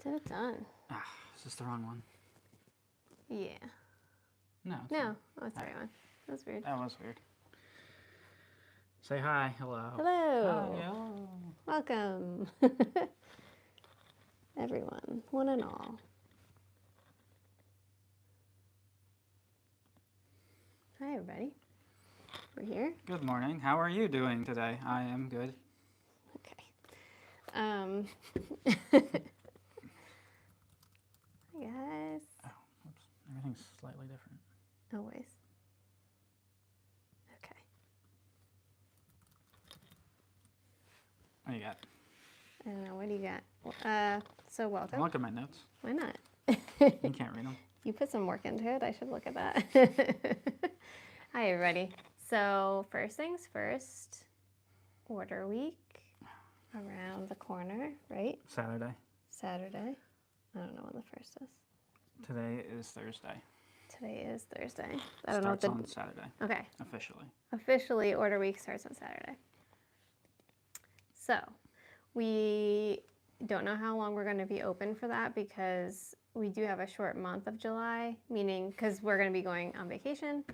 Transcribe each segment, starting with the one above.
done. Done. Ah, is this the wrong one? Yeah. No. No, that's the right one. That's weird. That was weird. Say hi. Hello. Hello. Hi, hello. Welcome. Everyone, one and all. Hi, everybody. We're here. Good morning. How are you doing today? I am good. Okay. Hi, guys. Oh, oops. Everything's slightly different. Always. Okay. What do you got? I don't know. What do you got? So welcome. Look at my notes. Why not? You can't read them. You put some work into it. I should look at that. Hi, everybody. So first things first, order week around the corner, right? Saturday. Saturday. I don't know when the first is. Today is Thursday. Today is Thursday. I don't know what Starts on Saturday. Okay. Officially. Officially, order week starts on Saturday. So we don't know how long we're going to be open for that because we do have a short month of July, meaning because we're going to be going on vacation.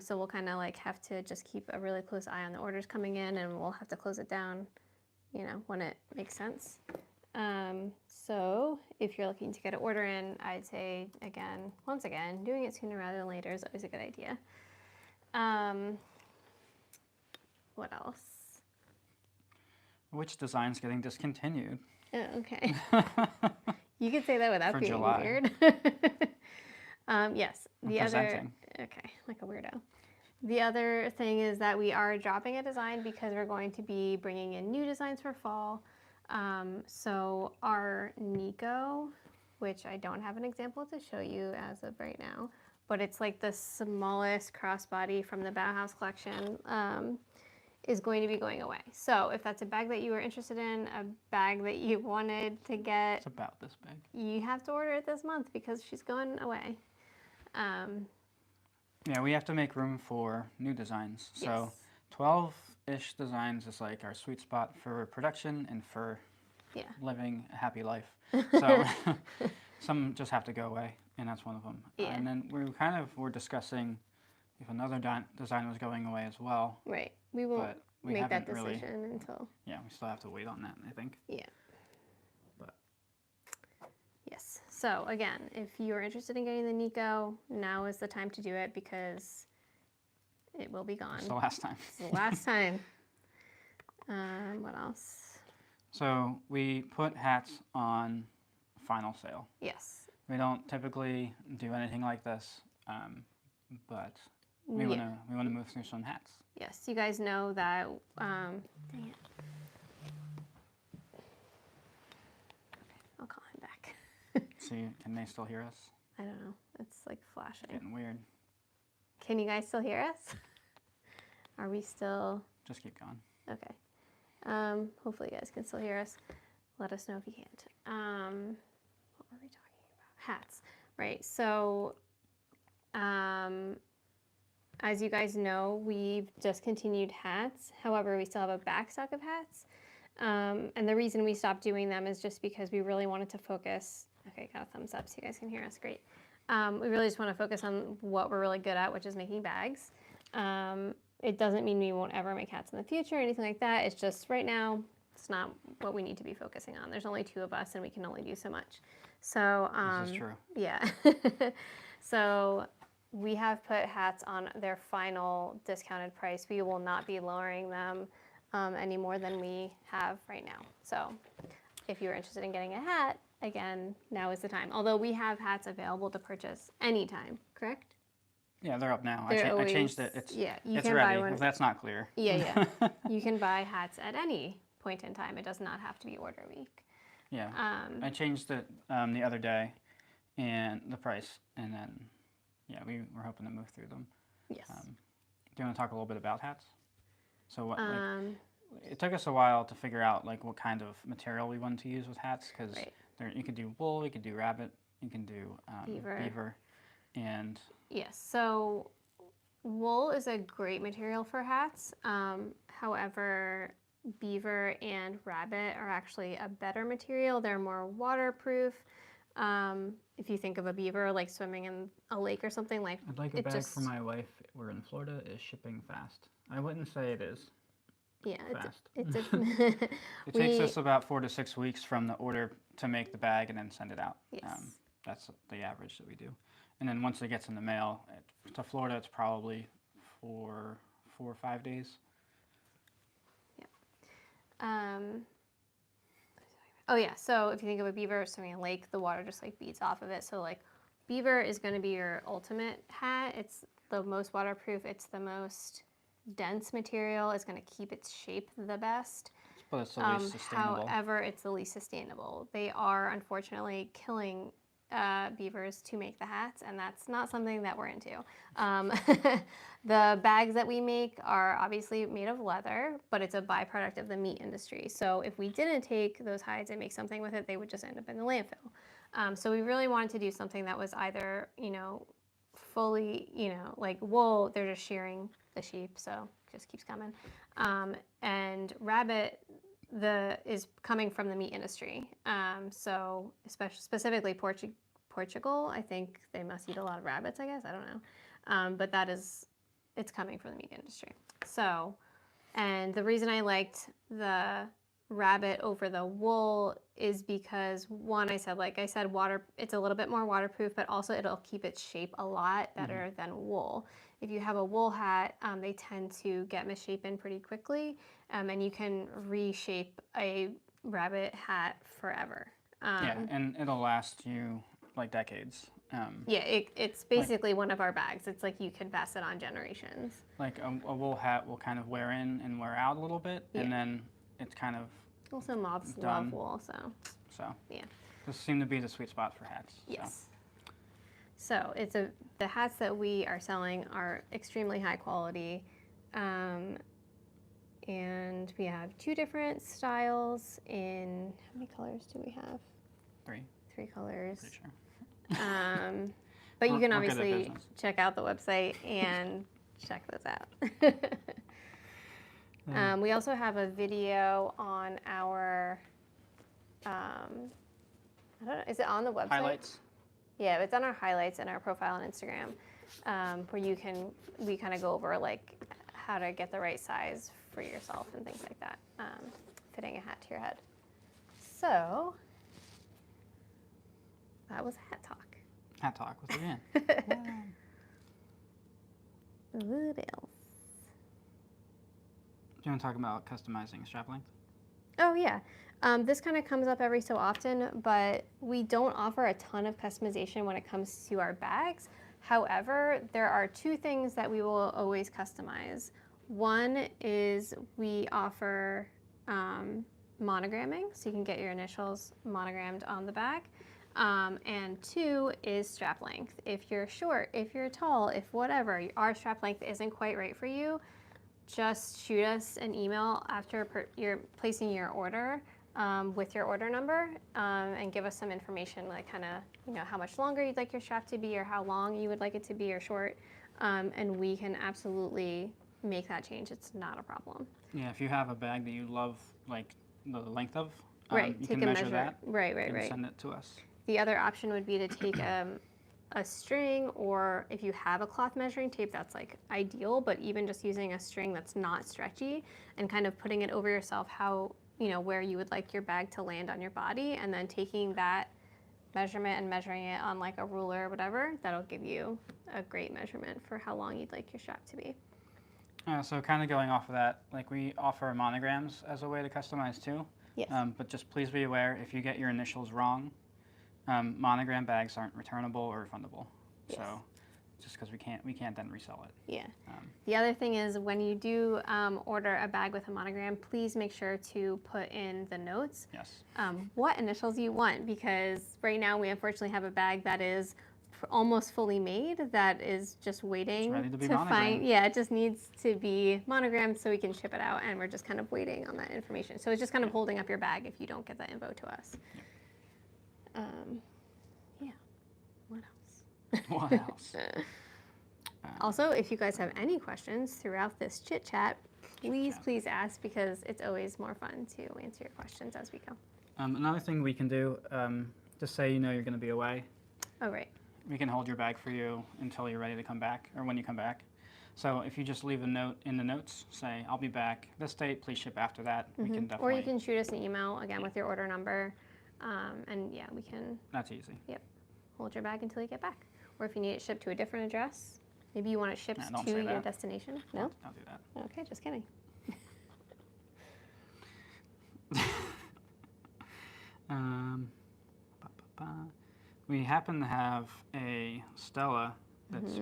So we'll kind of like have to just keep a really close eye on the orders coming in, and we'll have to close it down, you know, when it makes sense. So if you're looking to get an order in, I'd say, once again, doing it sooner rather than later is always a good idea. What else? Which design's getting discontinued? Oh, okay. You could say that without For being July. weird. Yes. The other, okay, like a weirdo. The other thing is that we are dropping a design because we're going to be bringing in new designs for fall. So our Nico, which I don't have an example to show you as of right now, but it's like the smallest crossbody from the Bauhaus collection, is going to be going away. So if that's a bag that you were interested in, a bag that you wanted to get, It's about this big. you have to order it this month because she's going away. Yeah, we have to make room for new designs. So 12-ish designs is like our sweet spot for production and for living a happy life. So some just have to go away, and that's one of them. Yeah. And then we're discussing if another design was going away as well. Right. We won't But we make that haven't decision until. Yeah, we still have to wait on that, I think. Yeah. But yes. So again, if you're interested in getting the Nico, now is the time to do it because it will be gone. it's the last time. It's the last time. What else? So we put hats on final sale. Yes. We don't typically do anything like this, but we want to move through some hats. Yes, you guys know that. Dang it. Okay, I'll call him back. See, can they still hear us? I don't know. It's like flashing. Getting weird. Can you guys still hear us? Are we still? Just keep going. Okay. Hopefully you guys can still hear us. Let us know if you can't. What were we talking about? Hats, right? So, as you guys know, we've discontinued hats. However, we still have a back stock of hats. And the reason we stopped doing them is just because we really wanted to focus. Okay, got a thumbs up so you guys can hear us. Great. We really just want to focus on what we're really good at, which is making bags. It doesn't mean we won't ever make hats in the future or anything like that. It's just right now, it's not what we need to be focusing on. There's only 2 of us and we can only do so much. So, this is true. Yeah. So we have put hats on their final discounted price. We will not be lowering them any more than we have right now. So if you're interested in getting a hat, again, now is the time. Although we have hats available to purchase anytime, correct? Yeah, they're up now. They're I changed it. you It's can ready, buy one. if that's not clear. Yeah. You can buy hats at any point in time. It does not have to be order week. Yeah. I changed it the other day and the price, and then, yeah, we were hoping to move through them. Yes. Do you want to talk a little bit about hats? So what, it took us a while to figure out like what kind of material we wanted to use with hats, because you could do wool, you could do rabbit, you can do beaver, and yes. So wool is a great material for hats. However, Beaver and Rabbit are actually a better material. They're more waterproof. If you think of a beaver like swimming in a lake or something, like I'd like a bag for my wife. We're in Florida. Is shipping fast? I wouldn't say it is. Yeah, Fast. it takes us about 4 to 6 weeks from the order to make the bag and then send it out. Yes. That's the average that we do. And then once it gets in the mail to Florida, it's probably 4 or 5 days. Oh yeah, so if you think of a beaver swimming in a lake, the water just like beads off of it. So like beaver is going to be your ultimate hat. It's the most waterproof. It's the most dense material. It's going to keep its shape the best. But it's the least sustainable. However, it's the least sustainable. They are unfortunately killing beavers to make the hats, and that's not something that we're into. The bags that we make are obviously made of leather, but it's a byproduct of the meat industry. So if we didn't take those hides and make something with it, they would just end up in the landfill. So we really wanted to do something that was either, fully, like wool, they're just shearing the sheep, so it just keeps coming. And rabbit is coming from the meat industry. So specifically Portugal, I think they must eat a lot of rabbits, I guess. I don't know. But it's coming from the meat industry. So, and the reason I liked the rabbit over the wool is because one, like I said, it's a little bit more waterproof, but also it'll keep its shape a lot better than wool. If you have a wool hat, they tend to get misshapen pretty quickly, and you can reshape a rabbit hat forever. And it'll last you like decades. It's basically one of our bags. It's like you could pass it on generations. Like a wool hat will kind of wear in and wear out a little bit, and then it's kind of also moths love wool, so yeah. This seemed to be the sweet spot for hats. Yes. So the hats that we are selling are extremely high quality, and we have 2 different styles in, how many colors do we have? 3. 3 colors. Pretty sure. But you can obviously check out the website and check those out. We also have a video on our, I don't know, is it on the website? Highlights. Yeah, it's on our highlights and our profile on Instagram, where we kind of go over like how to get the right size for yourself and things like that, fitting a hat to your head. So that was Hat Talk. Hat Talk with Leanne. What else? Do you want to talk about customizing strap length? Oh yeah. This kind of comes up every so often, but we don't offer a ton of customization when it comes to our bags. However, there are 2 things that we will always customize. One is we offer monogramming, so you can get your initials monogrammed on the bag. And 2 is strap length. If you're short, if you're tall, if whatever, our strap length isn't quite right for you, just shoot us an email after you're placing your order with your order number, and give us some information, like kind of, how much longer you'd like your strap to be, or how long you would like it to be, or short, and we can absolutely make that change. It's not a problem. Yeah, if you have a bag that you love, like the length of, right, you take can a measure that. Right. And send it to us. The other option would be to take a string, or if you have a cloth measuring tape, that's like ideal, but even just using a string that's not stretchy and kind of putting it over yourself, where you would like your bag to land on your body, and then taking that measurement and measuring it on like a ruler or whatever, that'll give you a great measurement for how long you'd like your strap to be. So kind of going off of that, like we offer monograms as a way to customize too. Yes. But just please be aware, if you get your initials wrong, monogram bags aren't returnable or refundable. Yes. So just because we can't then resell it. Yeah. The other thing is, when you do order a bag with a monogram, please make sure to put in the notes what initials you want, because right now we unfortunately have a bag that is almost fully made that is just waiting to find. Yeah, it just needs to be monogrammed so we can ship it out, and we're just kind of waiting on that information. So it's just kind of holding up your bag if you don't get that info to us. Yeah. What else? What else? Also, if you guys have any questions throughout this chit chat, please ask, because it's always more fun to answer your questions as we go. Another thing we can do, just say you know you're going to be away. Oh, right. We can hold your bag for you until you're ready to come back, or when you come back. So if you just leave a note in the notes, say, I'll be back this date, please ship after that, we can definitely... Or you can shoot us an email, again, with your order number, and yeah, we can... That's easy. Yep. Hold your bag until you get back. Or if you need it shipped to a different address, maybe you want it shipped to your destination. No? I'll do that. Okay, just kidding. We happen to have a Stella that's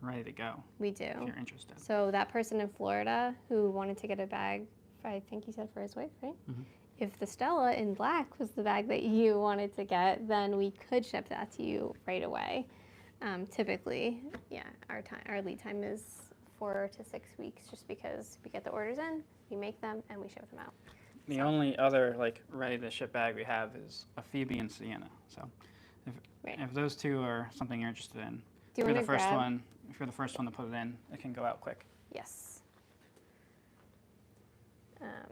ready to go. We do. If you're interested. So that person in Florida who wanted to get a bag, I think you said for his wife, right? If the Stella in black was the bag that you wanted to get, then we could ship that to you right away. Typically, yeah, our lead time is 4 to 6 weeks, just because we get the orders in, we make them, and we ship them out. The only other ready to ship bag we have is a Phoebe and Sienna. So if those two are something you're interested in, if you're the first one to put it in, it can go out quick. Yes.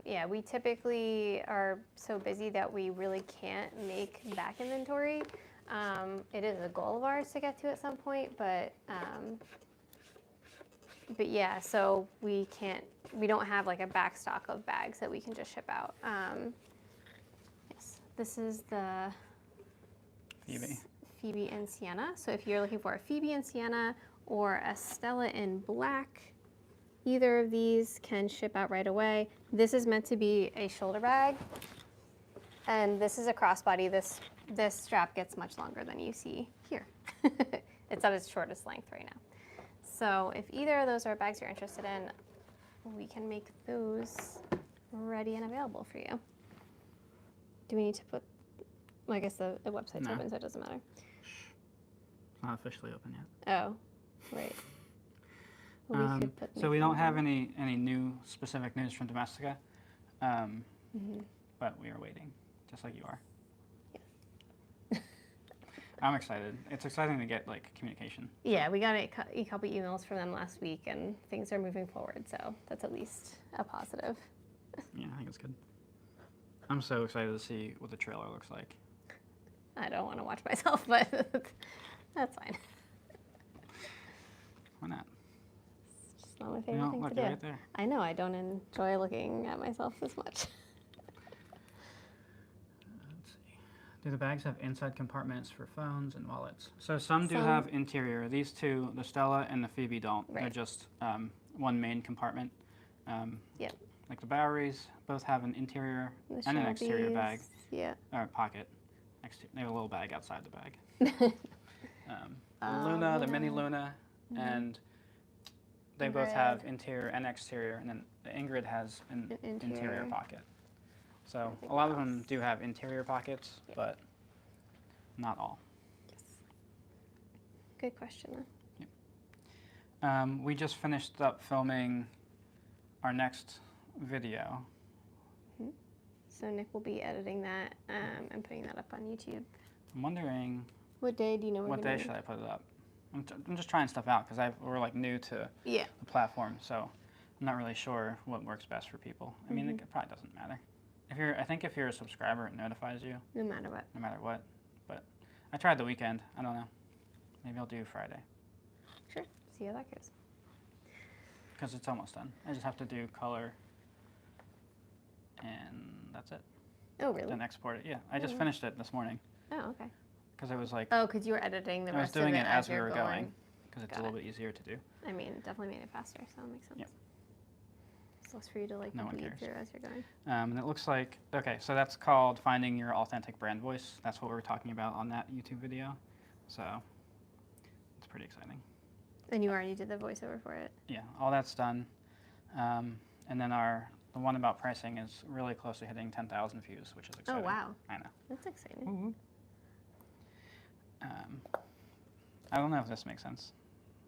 Yeah, we typically are so busy that we really can't make back inventory. It is a goal of ours to get to at some point, but yeah, so we don't have a back stock of bags that we can just ship out. Yes, this is the Phoebe and Sienna. So if you're looking for a Phoebe and Sienna or a Stella in black, either of these can ship out right away. This is meant to be a shoulder bag, and this is a crossbody. This strap gets much longer than you see here. It's at its shortest length right now. So if either of those are bags you're interested in, we can make those ready and available for you. Do we need to put, well, I guess the website's open, so it doesn't matter. It's not officially open yet. Oh, right. So we don't have any new specific news from Domestika, but we are waiting, just like you are. I'm excited. It's exciting to get communication. Yeah, we got a couple emails from them last week, and things are moving forward, so that's at least a positive. Yeah, I think it's good. I'm so excited to see what the trailer looks like. I don't want to watch myself, but that's fine. Why not? It's just not my favorite thing to do. Right there. I know, I don't enjoy looking at myself this much. Do the bags have inside compartments for phones and wallets? So some do have interior. These two, the Stella and the Phoebe, don't. Right. They're just one main compartment. Yep. Like the Boweries, both have an interior and an exterior bag. Yeah. Or pocket. They have a little bag outside the bag. Luna, the mini Luna, and they both have interior and exterior. And then the Ingrid has an interior pocket. So a lot of them do have interior pockets, but not all. Yes. Good question. Yeah. We just finished up filming our next video. So Nick will be editing that and putting that up on YouTube. I'm wondering... What day do you know? What day should I put it up? I'm just trying stuff out because we're new to the platform, so I'm not really sure what works best for people. I mean, it probably doesn't matter. I think if you're a subscriber, it notifies you. No matter what. No matter what. But I tried the weekend. I don't know. Maybe I'll do Friday. Sure. See how that goes. Because it's almost done. I just have to do color, and that's it. Oh, really? Then export it. Yeah. I just finished it this morning. Oh, okay. Because it was Oh, because you were editing the rest of it. I was doing it as we were going. going. Because it's a little bit easier to do. I mean, it definitely made it faster, so it makes sense. Yep. It's less for you to bleed through as you're going. And it looks like, okay, so that's called Finding Your Authentic Brand Voice. That's what we were talking about on that YouTube video. So it's pretty exciting. And you already did the voiceover for it? Yeah, all that's done. And then the one about pricing is really close to hitting 10,000 views, which is exciting. Oh, wow. I know. That's exciting. I don't know if this makes sense.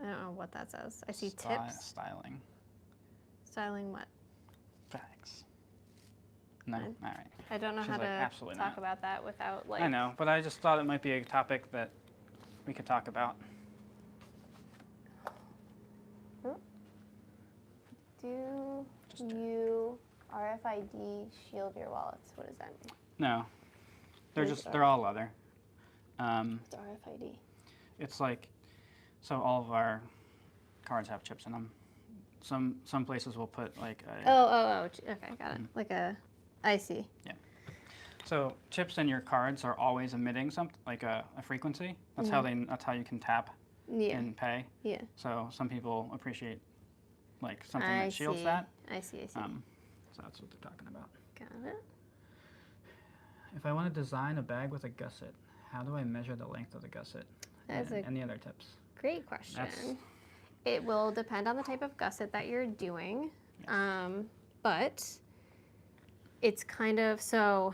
I don't know what that says. I see tips. Styling. Styling what? Bags. No? All right. I don't know how to talk about that without I know, but I just thought it might be a topic that we could talk about. Do Do you RFID shield your wallets? What does that mean? No, they're all leather. What's RFID? It's like, so all of our cards have chips in them. Some places will put like a... Okay, got it. Like a, I see. Yeah. So chips in your cards are always emitting something, like a frequency. That's that's how you can tap and pay. Yeah. So some people appreciate like something I that shields see. that. I see. So that's what they're talking about. Got it. If I want to design a bag with a gusset, how do I measure the length of the gusset? That's Any other tips? Great question. It will depend on the type of gusset that you're doing, but it's kind of, so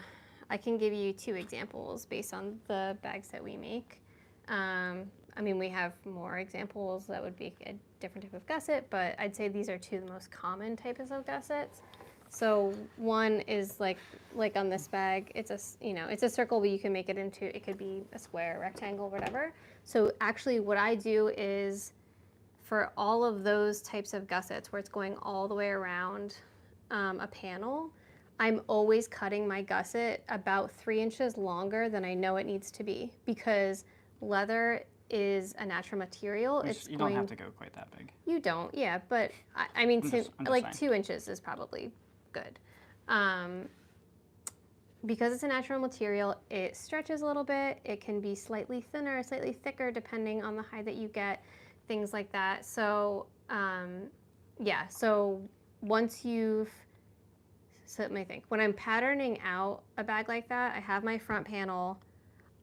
I can give you 2 examples based on the bags that we make. I mean, we have more examples that would be a different type of gusset, but I'd say these are 2 of the most common types of gussets. So one is like on this bag, it's a circle, but you can make it into, it could be a square, rectangle, whatever. So actually what I do is for all of those types of gussets where it's going all the way around a panel, I'm always cutting my gusset about 3 inches longer than I know it needs to be, because leather is a natural material. You don't have to go quite that big. You don't, yeah, but I mean, I'm just like saying. 2 inches is probably good. Because it's a natural material, it stretches a little bit. It can be slightly thinner, slightly thicker, depending on the hide that you get, things like that. So, yeah, so once so let me think. When I'm patterning out a bag like that, I have my front panel.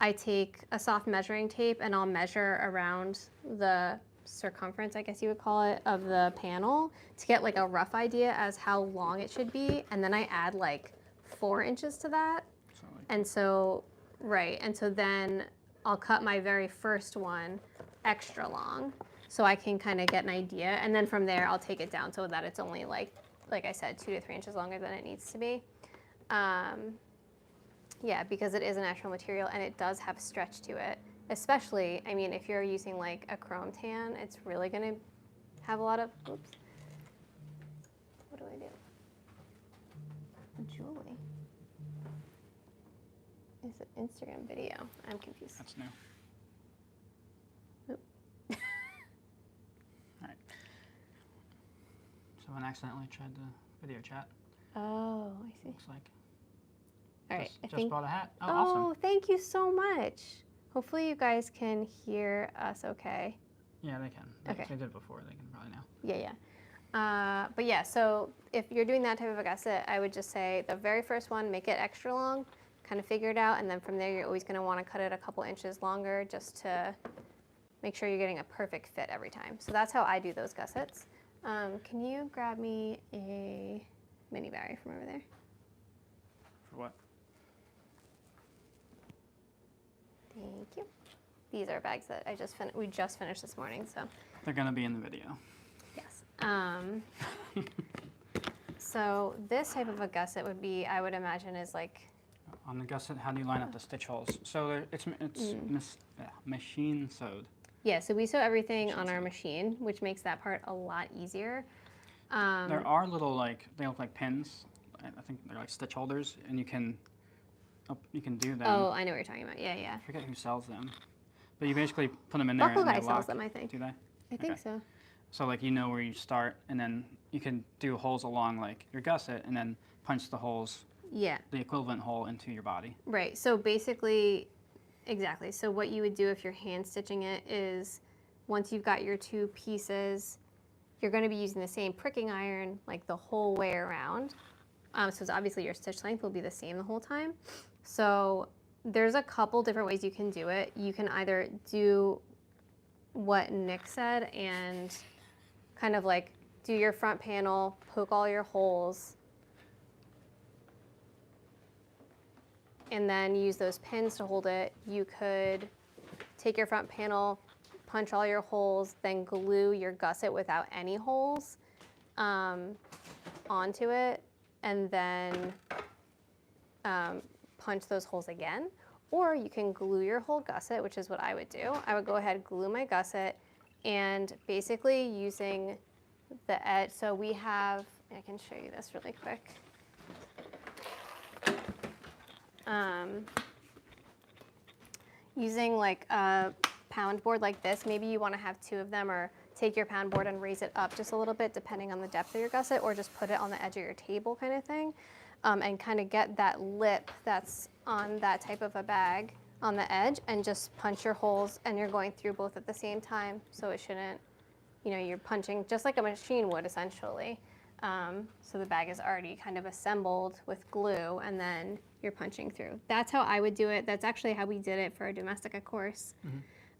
I take a soft measuring tape and I'll measure around the circumference, I guess you would call it, of the panel to get like a rough idea as how long it should be. And then I add like 4 inches to that. And so then I'll cut my very first one extra long so I can kind of get an idea. And then from there, I'll take it down so that it's only like I said, 2 to 3 inches longer than it needs to be. Yeah, because it is a natural material and it does have stretch to it. Especially, I mean, if you're using like a chrome tan, it's really gonna have a lot of, oops. What do I do? Julie. It's an Instagram video. I'm confused. That's new. Oop. All right. Someone accidentally tried the video chat. Oh, I see. Looks like. All right. Just bought a hat. Oh, awesome. Awesome. Thank you so much. Hopefully you guys can hear us okay. Yeah, they can. Okay. They did before. They can probably now. Yeah. But yeah, so if you're doing that type of a gusset, I would just say the very first one, make it extra long, kind of figure it out, and then from there you're always going to want to cut it a couple inches longer just to make sure you're getting a perfect fit every time. So that's how I do those gussets. Can you grab me a mini Barry from over there? For what? Thank you. These are bags that we just finished this morning, so. They're going to be in the video. Yes. So this type of a gusset would be, I would imagine, is like. On the gusset, how do you line up the stitch holes? So it's machine sewed. Yeah, so we sew everything on our machine, which makes that part a lot easier. There are little, they look like pins. I think they're like stitch holders, and you can do them. Oh, I know what you're talking about. Yeah. I forget who sells them. But you basically put them in there Buckle and they Guy lock. sells them, I think. Do they? I think so. So you know where you start, and then you can do holes along your gusset, and then punch the holes. Yeah. The equivalent hole into your body. Right. So basically, exactly. So what you would do if you're hand stitching it is, once you've got your 2 pieces, you're going to be using the same pricking iron the whole way around. So it's obviously your stitch length will be the same the whole time. So there's a couple different ways you can do it. You can either do what Nick said and kind of do your front panel, poke all your holes, and then use those pins to hold it. You could take your front panel, punch all your holes, then glue your gusset without any holes onto it, and then punch those holes again. Or you can glue your whole gusset, which is what I would do. I would go ahead, glue my gusset, and basically using the edge. So we have, I can show you this really quick. Using like a pound board like this, maybe you want to have 2 of them, or take your pound board and raise it up just a little bit depending on the depth of your gusset, or just put it on the edge of your table kind of thing, and kind of get that lip that's on that type of a bag on the edge, and just punch your holes, and you're going through both at the same time, so it shouldn't, you know, you're punching just like a machine would essentially. So the bag is already kind of assembled with glue, and then you're punching through. That's how I would do it. That's actually how we did it for our Domestica course.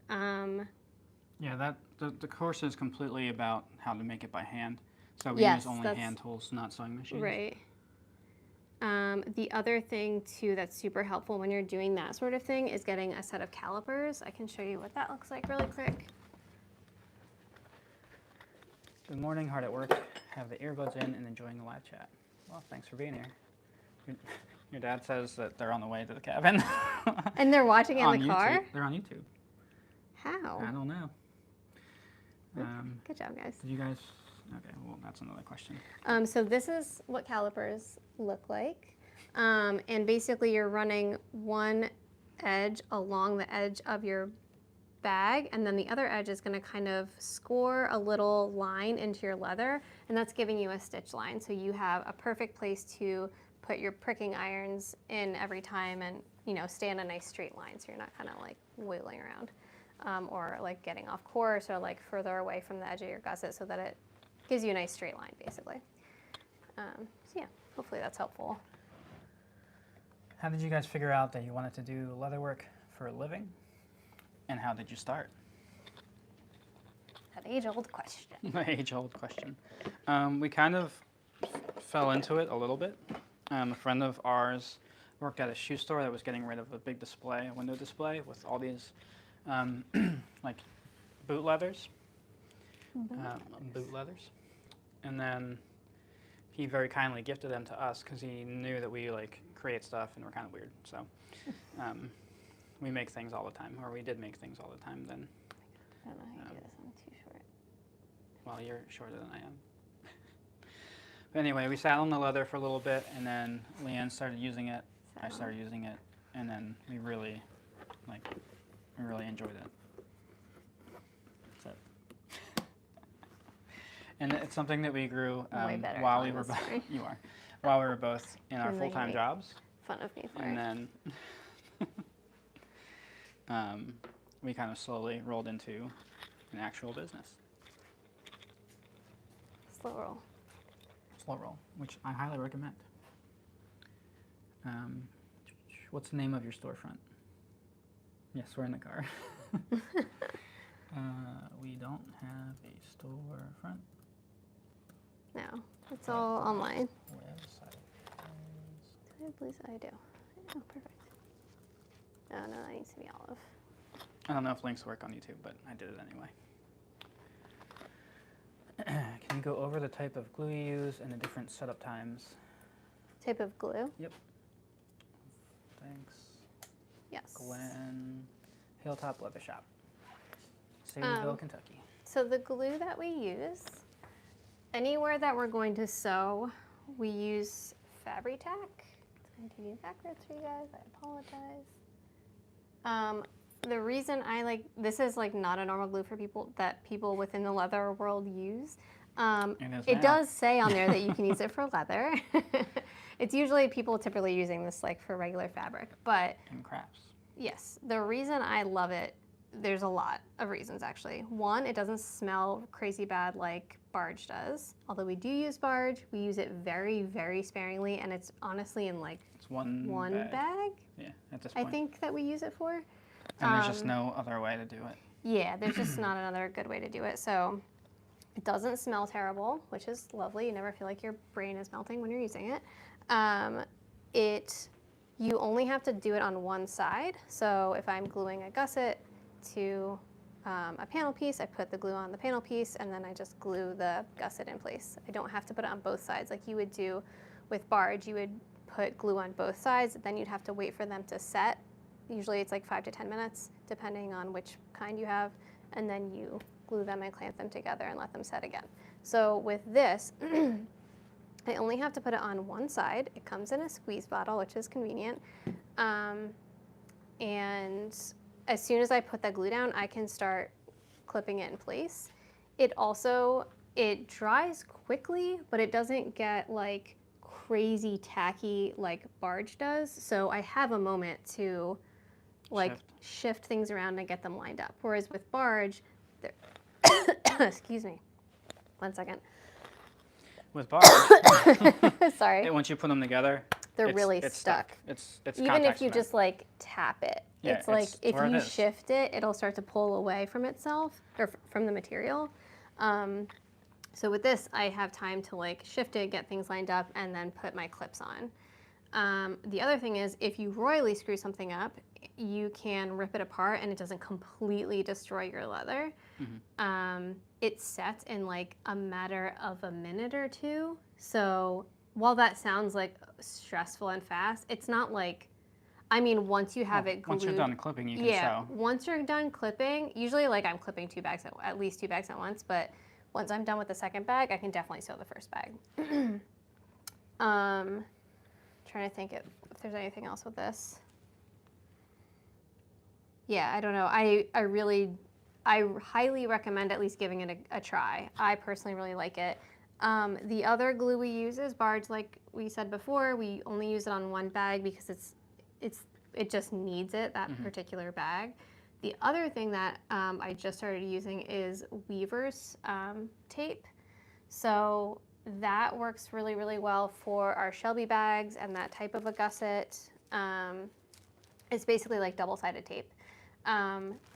Yeah, the course is completely about how to make it by hand. So we Yes, use only hand tools, not sewing machines. Right. The other thing too that's super helpful when you're doing that sort of thing is getting a set of calipers. I can show you what that looks like really quick. Good morning, hard at work. Have the earbuds in and enjoying the live chat. Well, thanks for being here. Your dad says that they're on the way to the cabin. And they're watching in the car? YouTube. They're on YouTube. How? I don't know. Good job, guys. Did you guys? Okay, well, that's another question. So this is what calipers look like. And basically you're running one edge along the edge of your bag, and then the other edge is going to kind of score a little line into your leather, and that's giving you a stitch line. So you have a perfect place to put your pricking irons in every time, and you know, stay in a nice straight line, so you're not kind of like wiggling around, or like getting off course, or like further away from the edge of your gusset, so that it gives you a nice straight line basically. So yeah, hopefully that's helpful. How did you guys figure out that you wanted to do leather work for a living? And how did you start? That age-old question. The age-old question. We kind of fell into it a little bit. A friend of ours worked at a shoe store that was getting rid of a big display, a window display, with all these like boot leathers. Boot leathers. And then he very kindly gifted them to us because he knew that we like create stuff and we're kind of weird. So we make things all the time, or we did make things all the time then. I don't know how you do this, I'm too short. Well, you're shorter than I am. But anyway, we sat on the leather for a little bit, and then Leanne started using it. I started using it, and then we really enjoyed it. That's it. And it's something that we grew while we were while we were both in our full-time jobs. Fun of me for and then we kind of slowly rolled into an actual business. Slow roll. Slow roll, which I highly recommend. What's the name of your storefront? Yes, we're in the car. We don't have a storefront. No, it's all online. Website. I believe I do. Oh, perfect. Oh, no, that needs to be olive. I don't know if links work on YouTube, but I did it anyway. Can you go over the type of glue you use and the different setup times? Type of glue? Yep. Thanks. Yes. Gwen, Hilltop Leather Shop, Sadie'sville, Kentucky. So the glue that we use, anywhere that we're going to sew, we use Fabri-Tac. I'm going to do backwards for you guys. I apologize. The reason I like this is like not a normal glue for people within the leather world use. It does say on there that you can use it for leather. It's usually people typically using this like for regular fabric, but and crafts. Yes, the reason I love it, there's a lot of reasons actually. One, it doesn't smell crazy bad like barge does. Although we do use barge, we use it very, very sparingly, and it's honestly in like one bag. Yeah, at this point. I think that we use it for. And there's just no other way to do it. Yeah, there's just not another good way to do it. So it doesn't smell terrible, which is lovely. You never feel like your brain is melting when you're using it. You only have to do it on one side. So if I'm gluing a gusset to a panel piece, I put the glue on the panel piece, and then I just glue the gusset in place. I don't have to put it on both sides like you would do with barge. You would put glue on both sides, then you'd have to wait for them to set. Usually it's like 5 to 10 minutes, depending on which kind you have, and then you glue them and clamp them together and let them set again. So with this, I only have to put it on one side. It comes in a squeeze bottle, which is convenient. And as soon as I put that glue down, I can start clipping it in place. It dries quickly, but it doesn't get like crazy tacky like barge does. So I have a moment to like shift things around and get them lined up. Whereas with barge, excuse me, 1 second. With barge, sorry. Once you put them together, they're really stuck. It's even if you just like tap it. Yeah, it's like if you shift it, it'll start to pull away from itself or from the material. So with this, I have time to like shift it, get things lined up, and then put my clips on. The other thing is if you royally screw something up, you can rip it apart and it doesn't completely destroy your leather. It sets in like a matter of a minute or two. So while that sounds like stressful and fast, it's not like, I mean, once you have it glued. Once you're done clipping, you can sew. Once you're done clipping, usually like I'm clipping at least two bags at once, but once I'm done with the second bag, I can definitely sew the first bag. Trying to think if there's anything else with this. Yeah, I don't know. I highly recommend at least giving it a try. I personally really like it. The other glue we use is barge, like we said before. We only use it on one bag because it just needs it, that particular bag. The other thing that I just started using is Weaver's tape. So that works really, really well for our Shelby bags and that type of a gusset. It's basically like double-sided tape.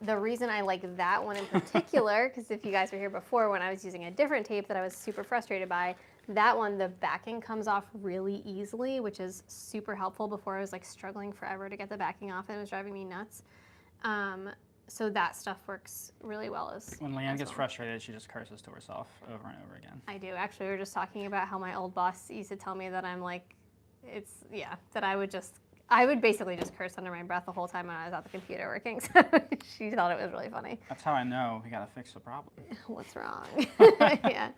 The reason I like that one in particular, because if you guys were here before when I was using a different tape that I was super frustrated by, that one, the backing comes off really easily, which is super helpful. Before I was like struggling forever to get the backing off and it was driving me nuts. So that stuff works really well when Leanne gets frustrated, she just curses to herself over and over again. I do. Actually, we were just talking about how my old boss used to tell me that I'm like, that I would basically just curse under my breath the whole time when I was at the computer working. So she thought it was really funny. That's how I know we got to fix the problem. What's wrong? Yeah.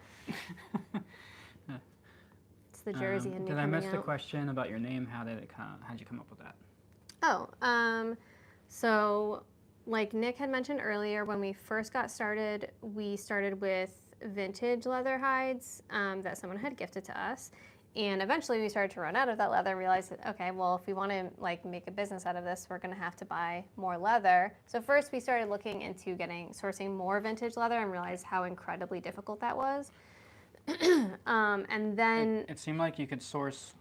It's the Jersey in me. Did I miss the question about your name? How'd you come up with that? Oh, so like Nick had mentioned earlier, when we first got started, we started with vintage leather hides that someone had gifted to us. And eventually we started to run out of that leather and realized that, okay, well, if we want to like make a business out of this, we're going to have to buy more leather. So first we started looking into sourcing more vintage leather and realized how incredibly difficult that was. And then it seemed like you could source,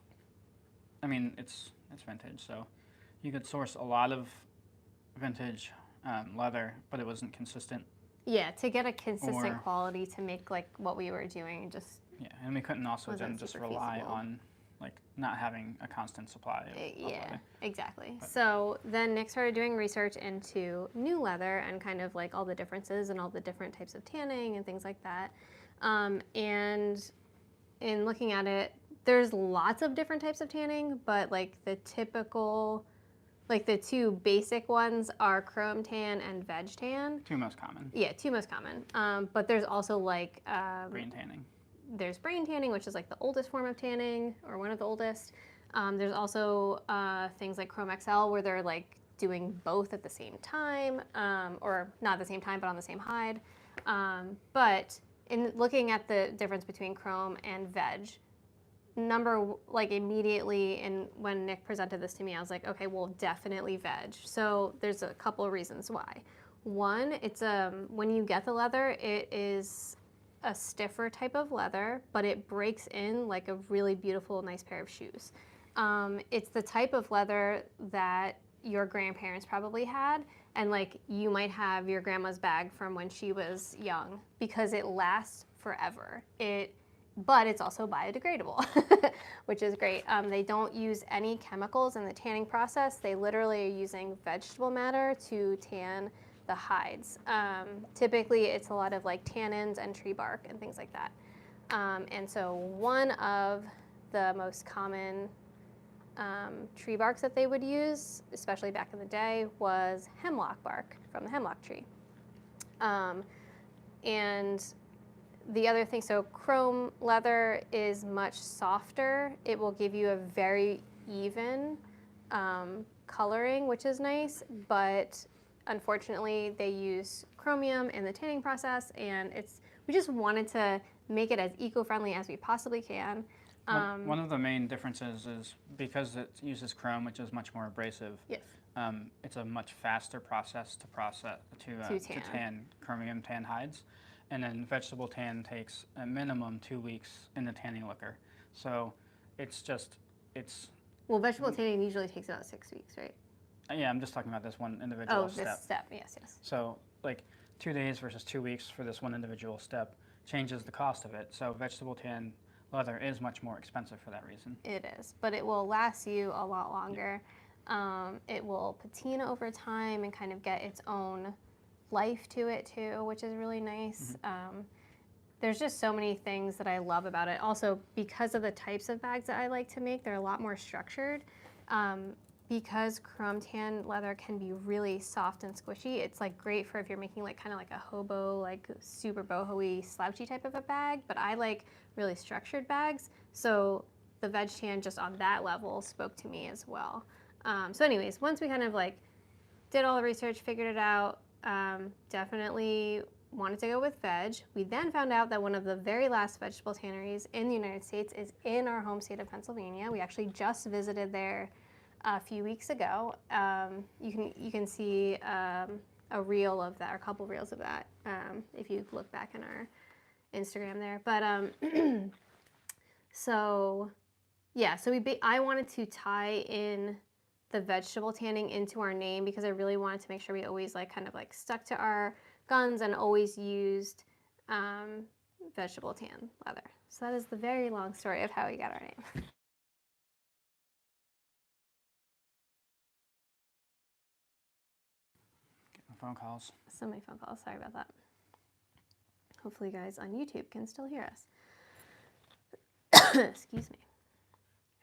I mean, it's vintage, so you could source a lot of vintage leather, but it wasn't consistent. Yeah, to get a consistent quality to make like what we were doing, yeah, and we couldn't also then just rely on like not having a constant supply of leather. Exactly. But so then Nick started doing research into new leather and kind of like all the differences and all the different types of tanning and things like that. And in looking at it, there's lots of different types of tanning, but like the typical, like the two basic ones are chrome tan and veg tan. Two most common. Yeah, two most common. But there's also like brain tanning. There's brain tanning, which is like the oldest form of tanning, or one of the oldest. There's also things like Chrome XL, where they're like doing both at the same time, or not at the same time, but on the same hide. But in looking at the difference between chrome and veg, immediately, and when Nick presented this to me, I was like, okay, well, definitely veg. So there's a couple of reasons why. One, it's when you get the leather, it is a stiffer type of leather, but it breaks in like a really beautiful, nice pair of shoes. It's the type of leather that your grandparents probably had, and like you might have your grandma's bag from when she was young, because it lasts forever. But it's also biodegradable, which is great. They don't use any chemicals in the tanning process. They literally are using vegetable matter to tan the hides. Typically it's a lot of like tannins and tree bark and things like that. And so one of the most common tree barks that they would use, especially back in the day, was hemlock bark from the hemlock tree. And the other thing, so chrome leather is much softer. It will give you a very even coloring, which is nice, but unfortunately they use chromium in the tanning process, and we just wanted to make it as eco-friendly as we possibly can. One of the main differences is because it uses chrome, which is much more abrasive. Yes. It's a much faster process to tan chromium tan hides, and then vegetable tan takes a minimum 2 weeks in the tanning liquor. So it's well, vegetable tanning usually takes about 6 weeks, right? Yeah, I'm just talking about this one individual step. Oh, this step, yes. So like 2 days versus 2 weeks for this one individual step changes the cost of it. So vegetable tan leather is much more expensive for that reason. It is, but it will last you a lot longer. It will patina over time and kind of get its own life to it too, which is really nice. There's just so many things that I love about it. Also, because of the types of bags that I like to make, they're a lot more structured. Because chrome tan leather can be really soft and squishy, it's like great for if you're making like kind of like a hobo, like super boho-y, slouchy type of a bag. But I like really structured bags, so the veg tan just on that level spoke to me as well. So anyways, once we kind of like did all the research, figured it out, definitely wanted to go with veg. We then found out that one of the very last vegetable tanneries in the United States is in our home state of Pennsylvania. We actually just visited there a few weeks ago. You can see a reel of that, or a couple reels of that, if you look back in our Instagram there. But I wanted to tie in the vegetable tanning into our name because I really wanted to make sure we always like kind of like stuck to our guns and always used vegetable tan leather. So that is the very long story of how we got our name. Phone calls. So many phone calls. Sorry about that. Hopefully you guys on YouTube can still hear us. Excuse me.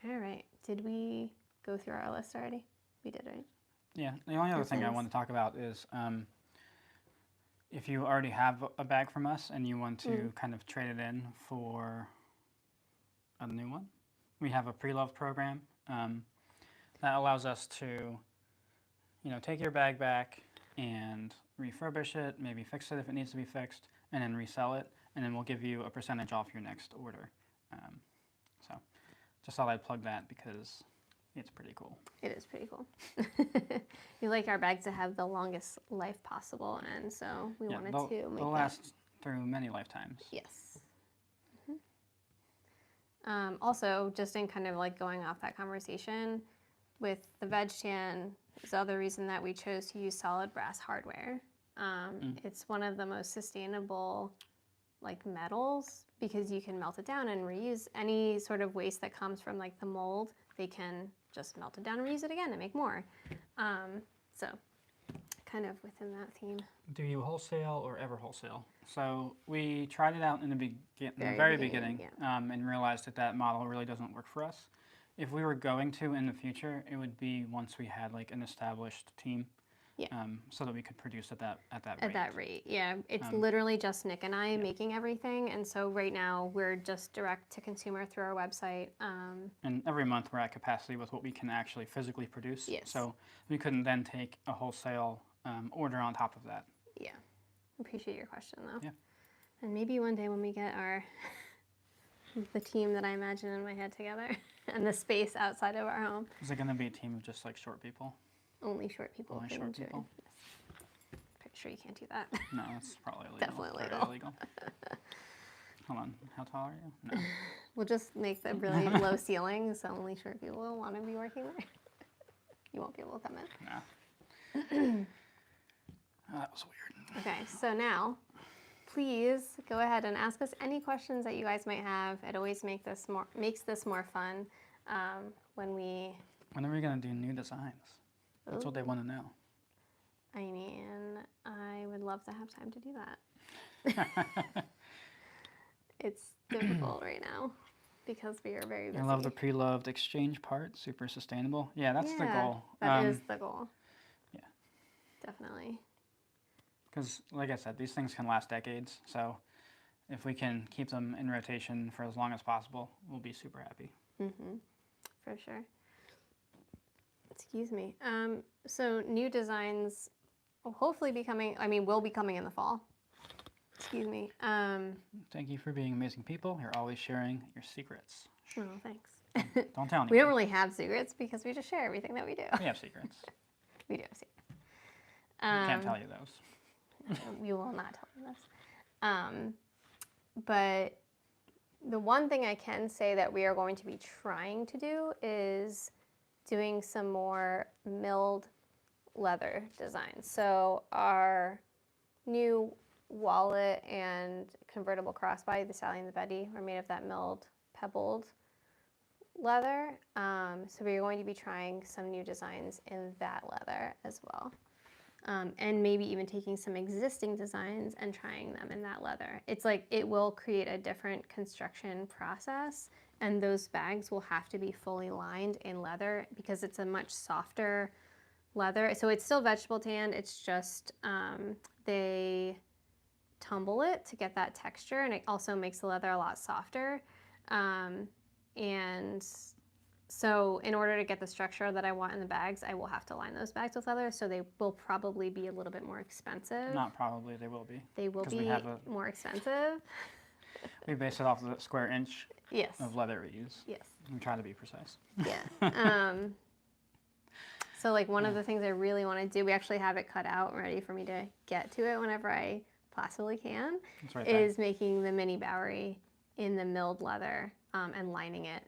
All right. Did we go through our list already? We did, right? Yeah. The only other thing I want to talk about is if you already have a bag from us and you want to kind of trade it in for a new one, we have a pre-loved program that allows us to, take your bag back and refurbish it, maybe fix it if it needs to be fixed, and then resell it, and then we'll give you a percentage off your next order. So just thought I'd plug that because it's pretty cool. It is pretty cool. We like our bags to have the longest life possible, and so we wanted to make they'll last through many lifetimes. Yes. Also, just in kind of like going off that conversation, with the veg tan is the other reason that we chose to use solid brass hardware. It's one of the most sustainable like metals because you can melt it down and reuse any sort of waste that comes from like the mold. They can just melt it down and reuse it again and make more. So kind of within that theme. Do you wholesale or ever wholesale? So we tried it out in the very beginning and realized that model really doesn't work for us. If we were going to in the future, it would be once we had like an established team, so that we could produce at that rate. At that rate, yeah. It's literally just Nick and I making everything, and so right now we're just direct to consumer through our website. And every month we're at capacity with what we can actually physically produce. Yes. So we couldn't then take a wholesale order on top of that. Yeah, appreciate your question though. Yeah. And maybe one day when we get the team that I imagine in my head together. And the space outside of our home. Is it going to be a team of just like short people? Only short people. Only short people? Yes. Pretty sure you can't do that. No, that's probably illegal. Definitely illegal. Hold on, how tall are you? No. We'll just make the really low ceiling so only short people will want to be working there. You won't be able to come in. No. That was weird. Okay, so now please go ahead and ask us any questions that you guys might have. It always makes this more fun when we... When are we going to do new designs? That's what they want to know. I mean, I would love to have time to do that. It's difficult right now because we are very busy. I love the pre-loved exchange part, super sustainable. Yeah, that's the goal. That is the goal. Yeah. Definitely. Because, like I said, these things can last decades. So if we can keep them in rotation for as long as possible, we'll be super happy. For sure. Excuse me. So new designs will hopefully be coming, will be coming in the fall. Excuse me. Thank you for being amazing people. You're always sharing your secrets. Oh, thanks. Don't tell anyone. We don't really have secrets because we just share everything that we do. We have secrets. We do have secrets. We can't tell you those. We will not tell you this. But the one thing I can say that we are going to be trying to do is doing some more milled leather designs. So our new wallet and convertible crossbody, the Sally and the Betty, are made of that milled pebbled leather. So we're going to be trying some new designs in that leather as well. And maybe even taking some existing designs and trying them in that leather. It's like it will create a different construction process, and those bags will have to be fully lined in leather because it's a much softer leather. So it's still vegetable tanned, it's just they tumble it to get that texture, and it also makes the leather a lot softer. And so in order to get the structure that I want in the bags, I will have to line those bags with leather, so they will probably be a little bit more expensive. Not probably, they will be. They will be more expensive. We base it off of the square inch Yes. of leather we use. Yes. We try to be precise. Yeah. So like one of the things I really want to do, we actually have it cut out and ready for me to get to it whenever I possibly can, is making the mini Bowery in the milled leather and lining it.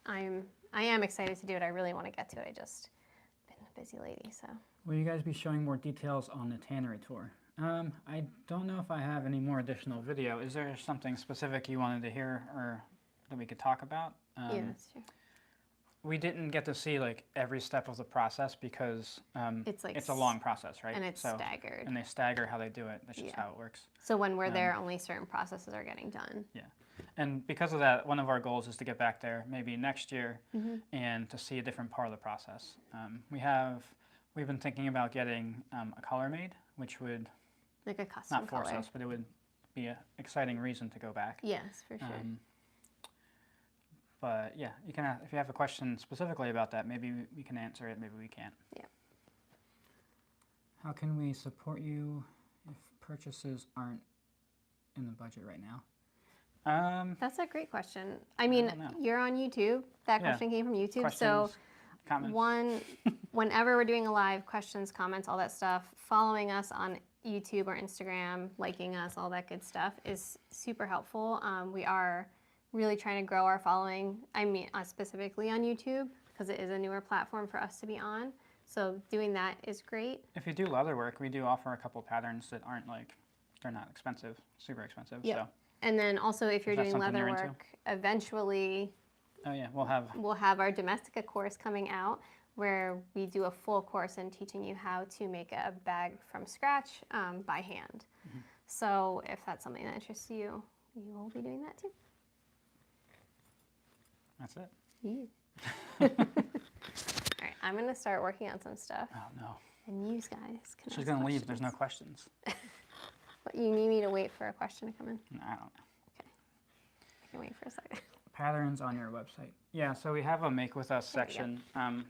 I am excited to do it. I really want to get to it. I just been a busy lady, so. Will you guys be showing more details on the tannery tour? I don't know if I have any more additional video. Is there something specific you wanted to hear or that we could talk about? Yeah, that's true. We didn't get to see like every step of the process because it's a long process, right? And it's staggered. And they stagger how they do it. That's just how it works. So when we're there, only certain processes are getting done. Yeah. And because of that, one of our goals is to get back there maybe next year and to see a different part of the process. We've been thinking about getting a color made, which would like a custom not force color. us, but it would be an exciting reason to go back. Yes, for sure. But yeah, you can if you have a question specifically about that, maybe we can answer it, maybe we can't. Yeah. How can we support you if purchases aren't in the budget right now? That's a great question. I mean, you're on YouTube. That question came from YouTube. Questions, comments. Whenever we're doing a live, questions, comments, all that stuff, following us on YouTube or Instagram, liking us, all that good stuff is super helpful. We are really trying to grow our following. I mean, specifically on YouTube, because it is a newer platform for us to be on. So doing that is great. If you do leather work, we do offer a couple patterns that aren't like, they're not expensive, super expensive. Yep. So. And then also if you're doing leather work, eventually we'll have our Domestica course coming out where we do a full course in teaching you how to make a bag from scratch by hand. So if that's something that interests you, we will be doing that too. That's it. Yeah. All right, I'm going to start working on some stuff. Oh, no. And you guys can She's going to leave. There's no questions. But you need me to wait for a question to come in? No, I don't know. Okay. I can wait for a second. Patterns on your website. Yeah, so we have a Make With Us section.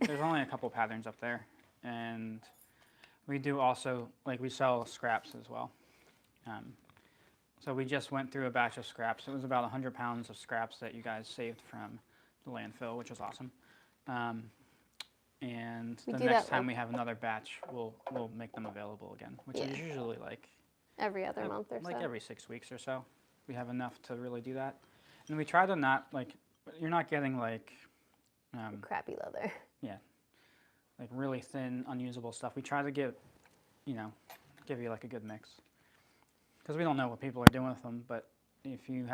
There's only a couple patterns up there. And we do also, like we sell scraps as well. So we just went through a batch of scraps. It was about 100 pounds of scraps that you guys saved from the landfill, which was awesome. And the next time we have another batch, we'll make them available again, which is usually like every other month or so. Like every 6 weeks or so. We have enough to really do that. And we try to not, like, you're not getting like... crappy leather. Yeah. Like really thin, unusable stuff. We try to give you like a good mix. Because we don't know what people are doing with them, but if you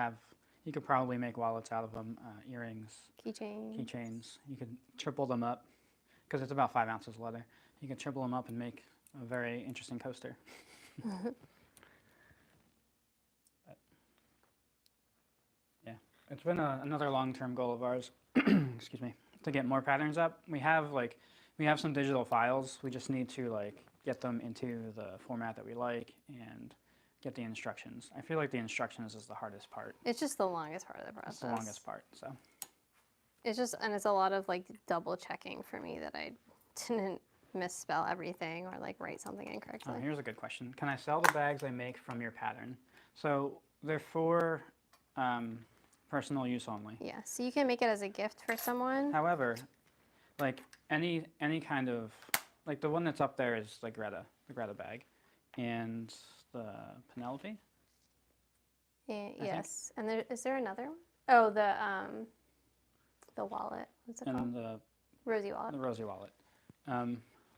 could probably make wallets out of them, earrings, keychains. You could triple them up, because it's about 5 ounces of leather. You can triple them up and make a very interesting coaster. Yeah, it's been another long-term goal of ours, excuse me, to get more patterns up. We have some digital files. We just need to like get them into the format that we like and get the instructions. I feel like the instructions is the hardest part. It's just the longest part of the process. It's the longest part, so. It's just, and it's a lot of like double checking for me that I didn't misspell everything or like write something incorrectly. Here's a good question. Can I sell the bags I make from your pattern? So they're for personal use only. Yeah, so you can make it as a gift for someone. However, like any kind of, like the one that's up there is like the Greta bag, and the Penelope. Yes, and is there another one? Oh, the wallet. What's it called? And the Rosy wallet. The Rosy wallet.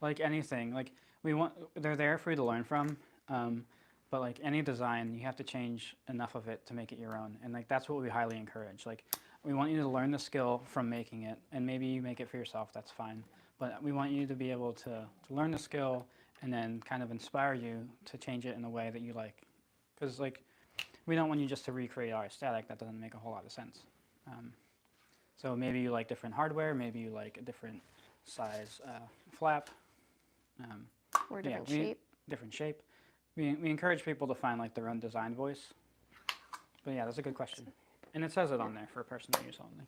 Like anything, like they're there for you to learn from. But like any design, you have to change enough of it to make it your own, and like that's what we highly encourage. Like we want you to learn the skill from making it, and maybe you make it for yourself. That's fine. But we want you to be able to learn the skill and then kind of inspire you to change it in a way that you like, because like we don't want you just to recreate our aesthetic. That doesn't make a whole lot of sense. So maybe you like different hardware, maybe you like a different size flap. Or different shape. Different shape. We encourage people to find like their own design voice. But yeah, that's a good question. And it says it on there for personal use only.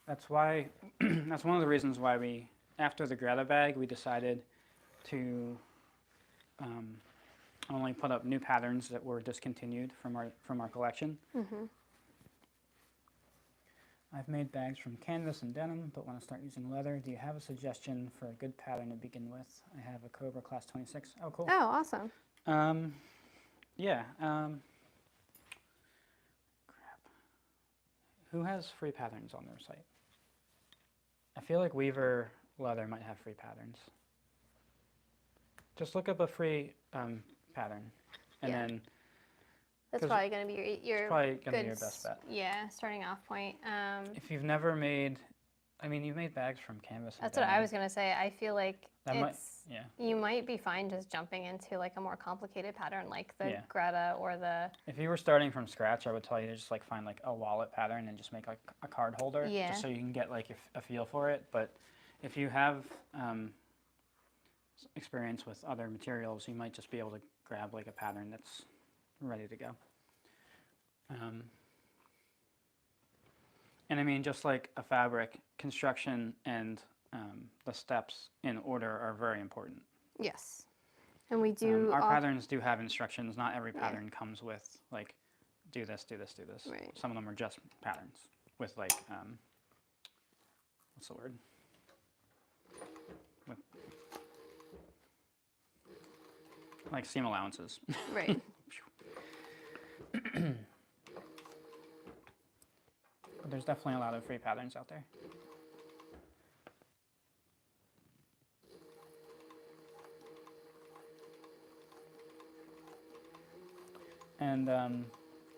That's why, that's one of the reasons why we, after the Greta bag, we decided to only put up new patterns that were discontinued from our collection. Mm-hmm. I've made bags from canvas and denim, but want to start using leather. Do you have a suggestion for a good pattern to begin with? I have a Cobra Class 26. Oh, cool. Oh, awesome. Yeah. Crap. Who has free patterns on their site? I feel like Weaver Leather might have free patterns. Just look up a free pattern, and then that's probably going to be your best bet. Yeah, starting off point. If you've never made, I mean, you've made bags from canvas. That's what I was going to say. I feel like yeah. You might be fine just jumping into like a more complicated pattern like the Greta or the... If you were starting from scratch, I would tell you to just like find like a wallet pattern and just make like a card holder, just so you can get like a feel for it. But if you have experience with other materials, you might just be able to grab like a pattern that's ready to go. And I mean, just like a fabric, construction and the steps in order are very important. Yes. And we do... our patterns do have instructions. Not every pattern comes with like, do this, do this, do this. Right. Some of them are just patterns with like, what's the word? With, like seam allowances. Right. But there's definitely a lot of free patterns out there. And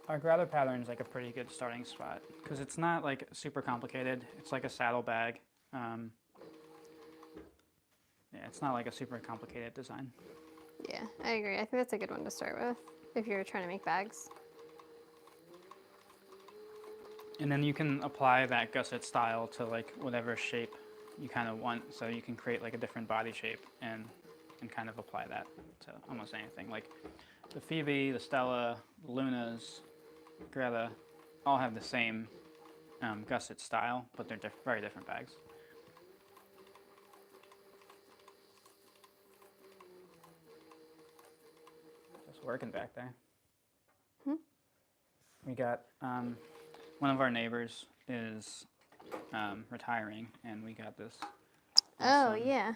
our Greta pattern is like a pretty good starting spot because it's not like super complicated. It's like a saddle bag. Yeah, it's not like a super complicated design. Yeah, I agree. I think that's a good one to start with if you're trying to make bags. And then you can apply that gusset style to like whatever shape you kind of want. So you can create like a different body shape and kind of apply that to almost anything. Like the Phoebe, the Stella, the Lunas, Greta, all have the same gusset style, but they're very different bags. Just working back there. We got one of our neighbors is retiring, and we got this. Oh yeah.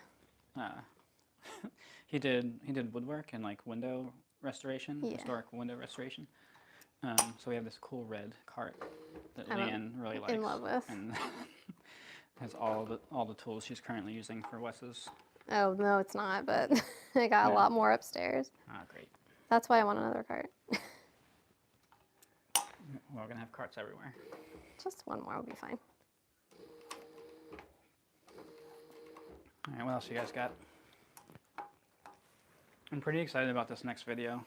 He did woodwork and like window restoration, historic window restoration. So we have this cool red cart that Leanne really likes. In love with. And has all the tools she's currently using for Wes's. Oh no, it's not. But I got a lot more upstairs. Ah, great. That's why I want another cart. We're gonna have carts everywhere. Just one more will be fine. All right, what else you guys got? I'm pretty excited about this next video.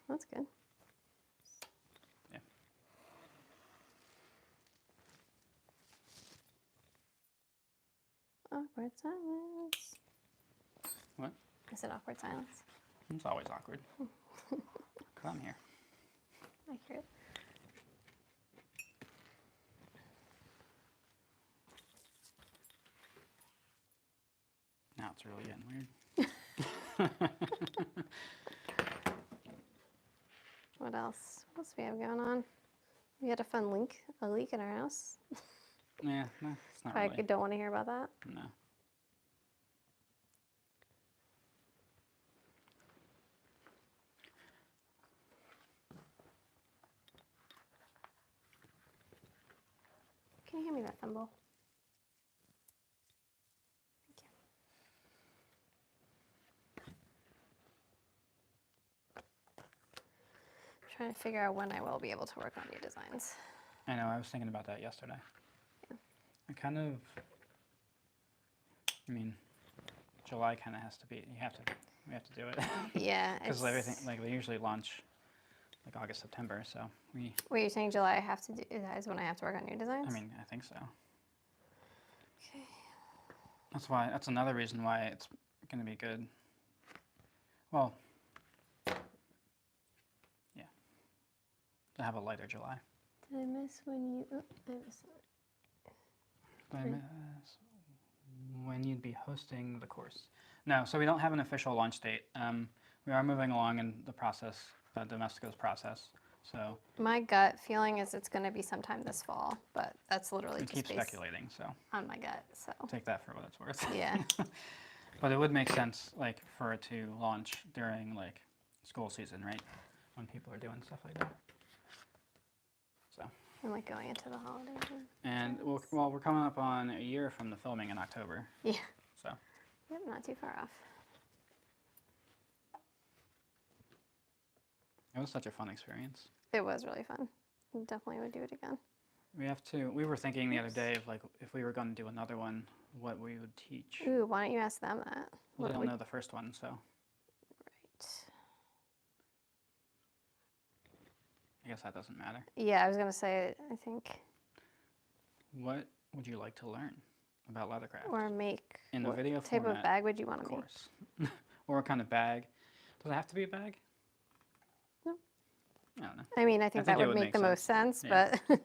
That's good. Yeah. Awkward silence. What? I said awkward silence. It's always awkward. Come here. Accurate. Now it's really getting weird. What else? What else do we have going on? We had a fun leak in our house. Yeah, no, it's not I really. don't want to hear about that. No. Can you hand me that thimble? Thank you. Trying to figure out when I will be able to work on new designs. I know, I was thinking about that yesterday. Yeah. I mean, July kind of has to be, we have to do it. Yeah. Because everything, like, we usually launch like August, September, so we. Wait, you're saying July I have to do, that is when I have to work on new designs? I mean, I think so. Okay. That's another reason why it's going to be good. Well, yeah, to have a lighter July. Did I miss when you, oh, I missed it. Did I miss when you'd be hosting the course? No, so we don't have an official launch date. We are moving along in the process, Domestico's process. So my gut feeling is it's going to be sometime this fall, but that's literally we just keep based speculating, so on my gut. So take that for what it's worth. yeah. But it would make sense, like, for it to launch during like school season, right? When people are doing stuff like that. So. And like going into the holidays. And we're coming up on a year from the filming in October. Yeah. So. Yep, not too far off. It was such a fun experience. It was really fun. Definitely would do it again. We were thinking the other day of like if we were going to do another one, what we would teach. Ooh, why don't you ask them that? Well, they don't know the first one, so. Right. I guess that doesn't matter. Yeah, I was gonna say, I think. What would you like to learn about Leathercraft? Or make. In the video what type format, of bag would you want to of make? course. Or what kind of bag? Does it have to be a bag? No. I don't know. I mean, I think that it would make the most sense, Yeah. but.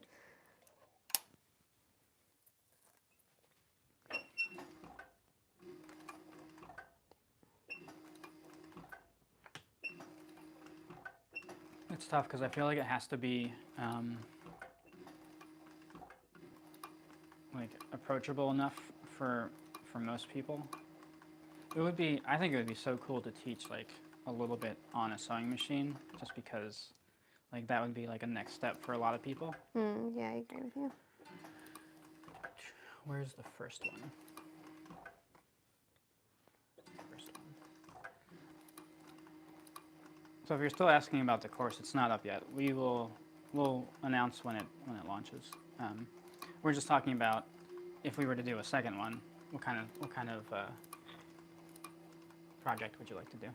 It's tough because I feel like it has to be like approachable enough for most people. I think it would be so cool to teach like a little bit on a sewing machine, just because like that would be like a next step for a lot of people. Yeah, I agree with you. Where's the first one? So if you're still asking about the course, it's not up yet. We'll announce when it launches. We're just talking about if we were to do a second one, what kind of project would you like to do?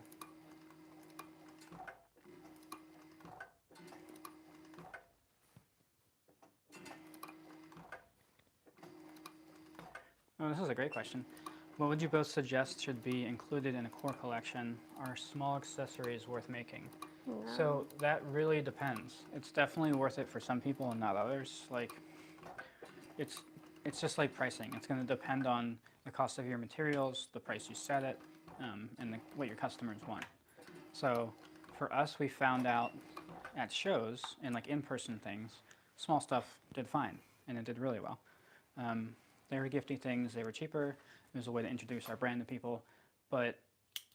Oh, this is a great question. What would you both suggest should be included in a core collection? Are small accessories worth making? No. So that really depends. It's definitely worth it for some people and not others. Like, it's just like pricing. It's going to depend on the cost of your materials, the price you set it, and what your customers want. So for us, we found out at shows and like in-person things, small stuff did fine, and it did really well. They were gifting things, they were cheaper. It was a way to introduce our brand to people. But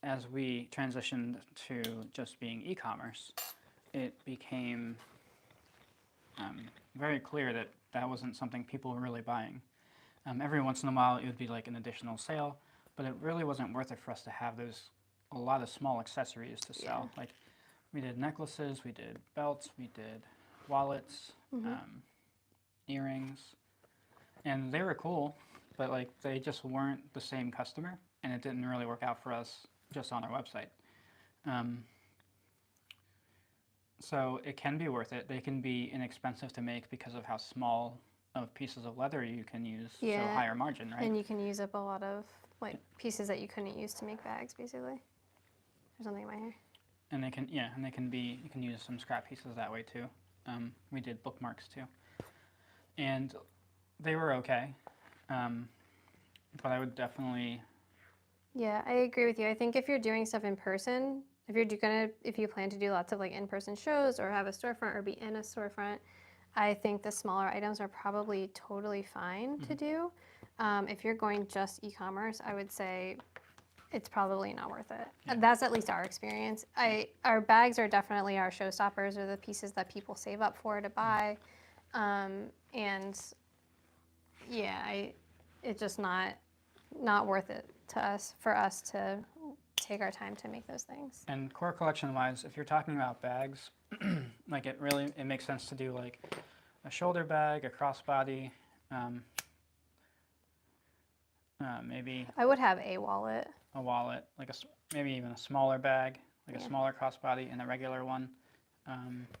as we transitioned to just being e-commerce, it became very clear that that wasn't something people were really buying. Every once in a while, it would be like an additional sale, but it really wasn't worth it for us to have a lot of small accessories to sell. Yeah. Like we did necklaces, we did belts, we did wallets, earrings, and they were cool, but like they just weren't the same customer, and it didn't really work out for us just on our website. So it can be worth it. They can be inexpensive to make because of how small of pieces of leather you can use, so higher margin, right? And you can use up a lot of like pieces that you couldn't use to make bags, basically. There's something in my hair. And they can, yeah, and they can be, you can use some scrap pieces that way too. We did bookmarks too. And they were okay. But I would definitely... Yeah, I agree with you. I think if you're doing stuff in person, if you plan to do lots of like in-person shows or have a storefront or be in a storefront, I think the smaller items are probably totally fine to do. If you're going just e-commerce, I would say it's probably not worth it. Yeah. That's at least our experience. Our bags are definitely our showstoppers, or the pieces that people save up for to buy. And yeah, it's just not worth it to us, for us to take our time to make those things. And core collection wise, if you're talking about bags, like it makes sense to do like a shoulder bag, a crossbody, maybe I would have a wallet. a wallet, like maybe even a smaller bag, like a smaller crossbody and a regular one.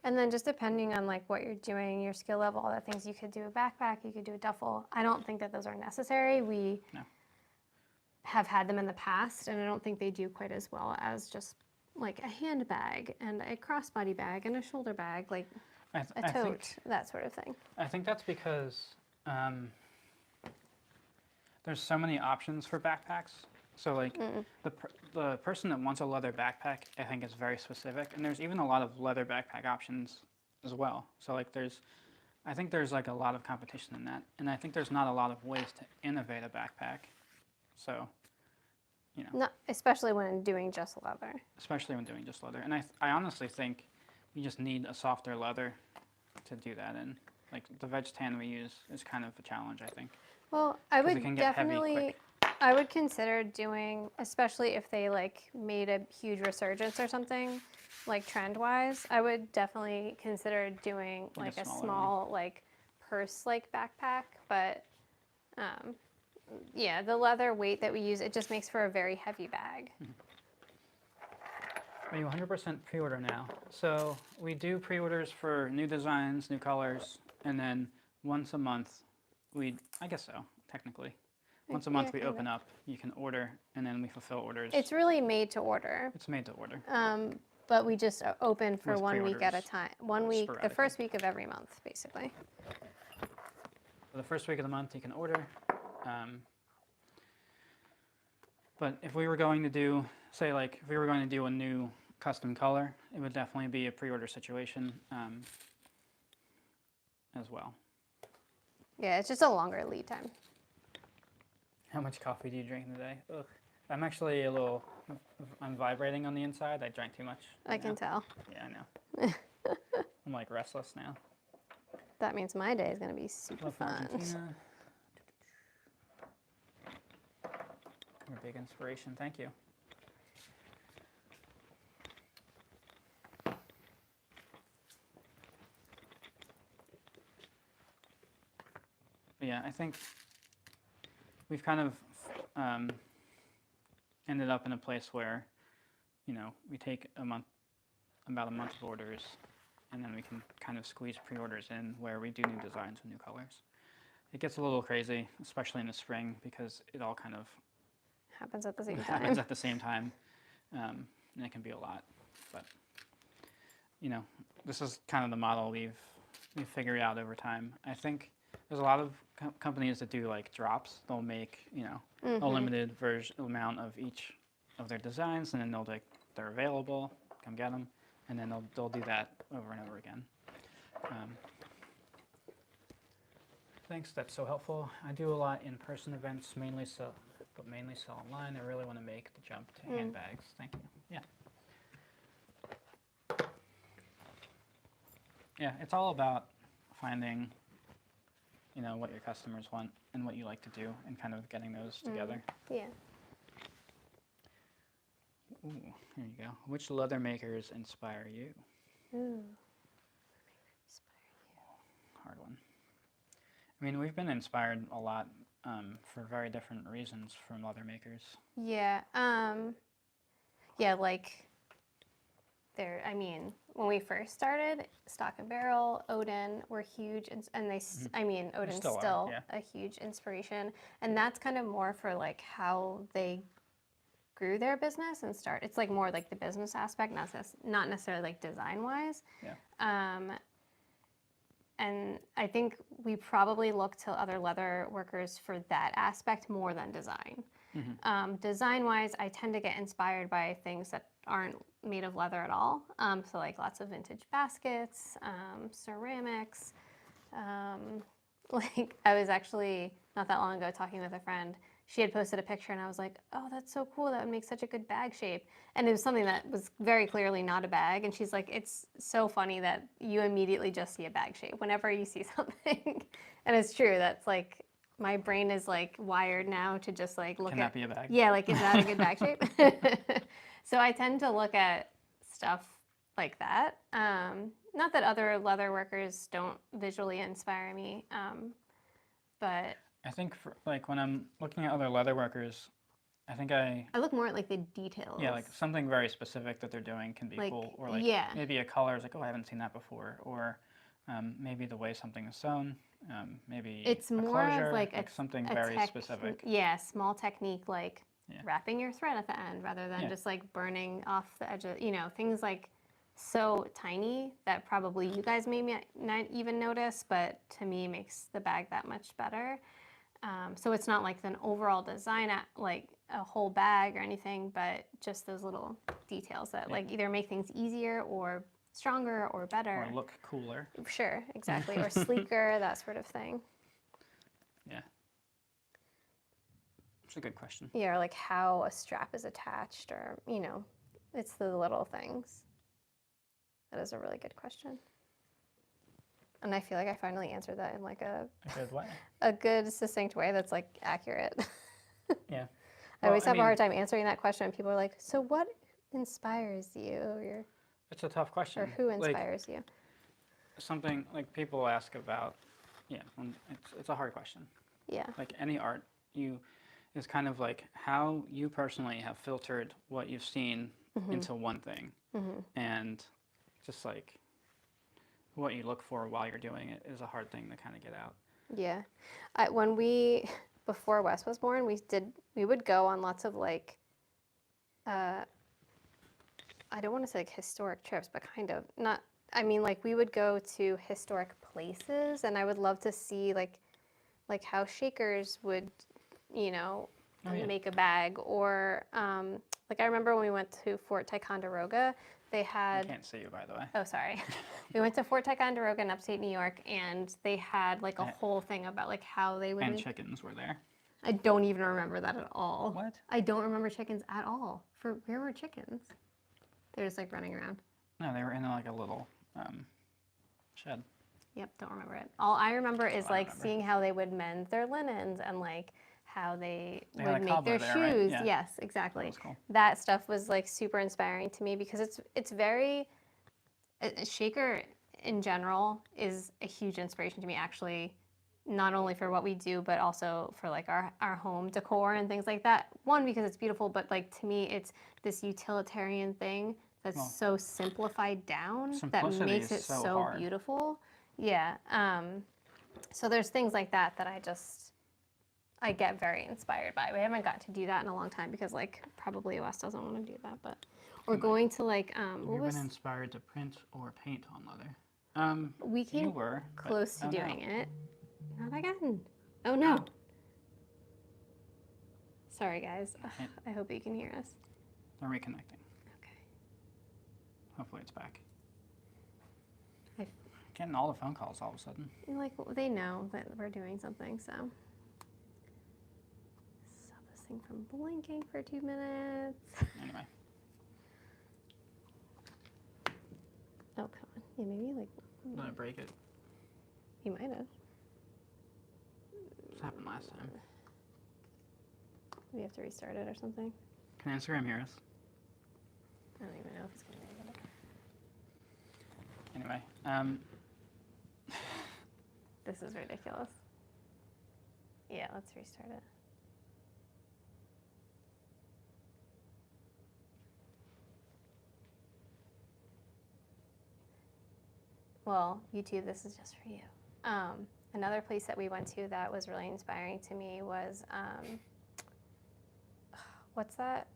And then just depending on like what you're doing, your skill level, all the things, you could do a backpack, you could do a duffel. I don't think that those are necessary. We have had them in the past, and I don't think they do quite as well as just like a handbag and a crossbody bag and a shoulder bag, like a tote, that sort of thing. I think that's because there's so many options for backpacks. So like the person that wants a leather backpack, I think is very specific, and there's even a lot of leather backpack options as well. So like I think there's like a lot of competition in that, and I think there's not a lot of ways to innovate a backpack. So, you know. Not, especially when doing just leather. Especially when doing just leather, and I honestly think you just need a softer leather to do that in. Like the veg tan we use is kind of a challenge, I think. Well, I would it can get heavy definitely. quick. I would consider doing, especially if they like made a huge resurgence or something, like trend-wise, I would definitely consider doing like a small like purse-like backpack. But yeah, the leather weight that we use, it just makes for a very heavy bag. Are you 100% pre-order now? So we do pre-orders for new designs, new colors, and then once a month, I guess so, technically. Once a month we open up, you can order, and then we fulfill orders. It's really made to order. It's made to order. But we just open for With 1 week at a time. 1 week, the first week of every month, basically. So the first week of the month you can order. But if we were going to do, say like, if we were going to do a new custom color, it would definitely be a pre-order situation as well. Yeah, it's just a longer lead time. How much coffee do you drink in a day? Ugh. I'm actually I'm vibrating on the inside. I drank too much. I can tell. Yeah, I know. I'm like restless now. That means my day is going to be super Love from fun. Argentina. You're a big inspiration. Thank you. But yeah, I think we've kind of ended up in a place where, you know, we take about a month of orders, and then we can kind of squeeze pre-orders in where we do new designs and new colors. It gets a little crazy, especially in the spring, because it all kind of happens at the same time. Happens at the same time, and it can be a lot. But you know, this is kind of the model we've figured out over time. I think there's a lot of companies that do like drops. They'll make, you know, a limited amount of each of their designs, and then they're available. Come get them, and then they'll do that over and over again. Thanks, that's so helpful. I do a lot in-person events, mainly sell online. I really want to make the jump to handbags. Thank you. Yeah. Yeah, it's all about finding, you know, what your customers want and what you like to do, and kind of getting those together. Yeah. Ooh, here you go. Which leather makers inspire you? Ooh. Hard one. I mean, we've been inspired a lot for very different reasons from leather makers. Yeah. Yeah, like I mean, when we first started, Stock and Barrel, Odin were huge, and they, I mean, Odin's still a huge inspiration, and that's kind of more for like how they grew their business and start. It's like more like the business aspect, not necessarily like design wise. Yeah. And I think we probably look to other leather workers for that aspect more than design. Mm-hmm. Design-wise, I tend to get inspired by things that aren't made of leather at all. So like lots of vintage baskets, ceramics. Like I was actually not that long ago talking with a friend. She had posted a picture and I was like, oh, that's so cool. That would make such a good bag shape. And it was something that was very clearly not a bag. And she's like, it's so funny that you immediately just see a bag shape whenever you see something. And it's true. That's like, my brain is like wired now to just like look Can that be a bag? Yeah, like, is that a good bag shape? So I tend to look at stuff like that. Not that other leather workers don't visually inspire me, but I think for, like when I'm looking at other leather workers, I think I look more at like the details. Yeah, like something very specific that they're doing can be Like, cool, or like yeah. maybe a color is like, oh, I haven't seen that before, or maybe the way something is sewn, maybe It's a more closure, of like something very specific. Yeah, small technique like Yeah. wrapping your thread at the end rather than Yeah. just like burning off the edge of, things like so tiny that probably you guys may not even notice, but to me makes the bag that much better. So it's not like an overall design, like a whole bag or anything, but just those little details that like either make things easier or stronger or better. Or look cooler. Sure, exactly. Or sleeker, that sort of thing. Yeah. It's a good question. Yeah, or like how a strap is attached, or, it's the little things. That is a really good question. And I feel like I finally answered that in like a good way. A good, succinct way that's like accurate. Yeah. I always have a hard time answering that question. And people are like, so what inspires you? It's a tough question. Or who inspires you? Something like people ask about, it's a hard question. Yeah. Like any art, is kind of like how you personally have filtered what you've seen into one thing. And just like what you look for while you're doing it is a hard thing to kind of get out. Yeah. Before Wes was born, we would go on lots of like, I don't want to say like historic trips, but kind of not. I mean, like we would go to historic places, and I would love to see like how Shakers would, make a bag, or like I remember when we went to Fort Ticonderoga, they had. I can't see you, by the way. Oh, sorry. We went to Fort Ticonderoga in upstate New York, and they had like a whole thing about like how they would. And chickens were there. I don't even remember that at all. What? I don't remember chickens at all. Where were chickens? They're just like running around. No, they were in like a little shed. Yep, don't remember it. All I remember is like seeing how they would mend their linens and like how they would make their shoes. Right? Yeah. Yes, exactly. That was cool. That stuff was like super inspiring to me because it's very a shaker in general is a huge inspiration to me, actually, not only for what we do but also for like our home decor and things like that. One, because it's beautiful, but like to me it's this utilitarian thing that's so simplified down that makes it so beautiful. Yeah. So there's things like that I get very inspired by. We haven't got to do that in a long time because like probably Wes doesn't want to do that, but we're going to like You've been inspired to print or paint on leather. We came you were close to doing it. Not again. Oh no. Sorry guys. I hope you can hear us. They're reconnecting. Okay. Hopefully it's back. Getting all the phone calls all of a sudden. Like they know that we're doing something, so. Stop this thing from blinking for 2 minutes. Anyway. Oh, come on. Yeah, maybe like. Did I break it? You might have. This happened last time. We have to restart it or something. Can Instagram hear us? I don't even know if it's going to be able to. Anyway, This is ridiculous. Yeah, let's restart it. well, YouTube, this is just for you. Another place that we went to that was really inspiring to me was, what's that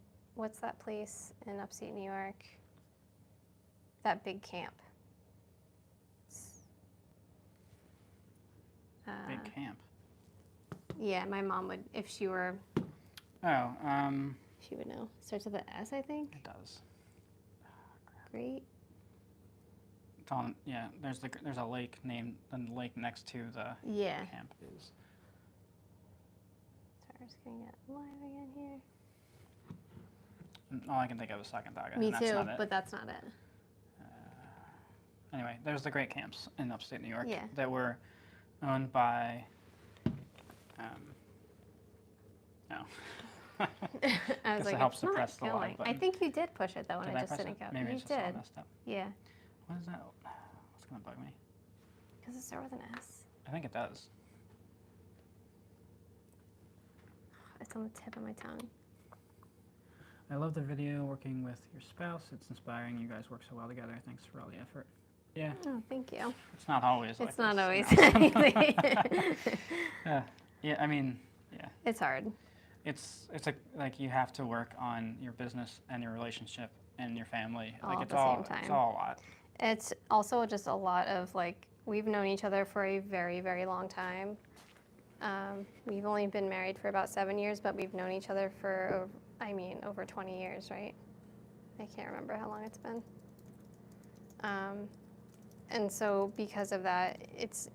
place in upstate New York? That big camp. Big camp. Yeah, my mom would, if she were. Oh, she would know. Starts with an S, I think. It does. Great. It's on. Yeah, there's a lake named the lake next to the camp is. Sorry, I'm just gonna get live again here. All I can think of is Sacandaga. Me and that's too, not it. but that's not it. Anyway, there's the great camps in upstate New York Yeah. that were owned by. No. I was like, it helps it's not suppress the live going. button. I think you did push it though, and Did it I just press didn't it? go. Maybe You it's just all did. messed up. Yeah. What is that? What's gonna bug me? Does it start with an S? I think it does. It's on the tip of my tongue. I love the video working with your spouse. It's inspiring. You guys work so well together. Thanks for all the effort. Yeah. Oh, thank you. It's not always. It's like not this, always you know. easy. Yeah. I mean, yeah. It's hard. It's like you have to work on your business and your relationship and your family. All like at it's the all same time. It's all a lot. It's also just a lot of like, we've known each other for a very, very long time. We've only been married for about 7 years, but we've known each other for, over 20 years, right? I can't remember how long it's been. And so because of that, it's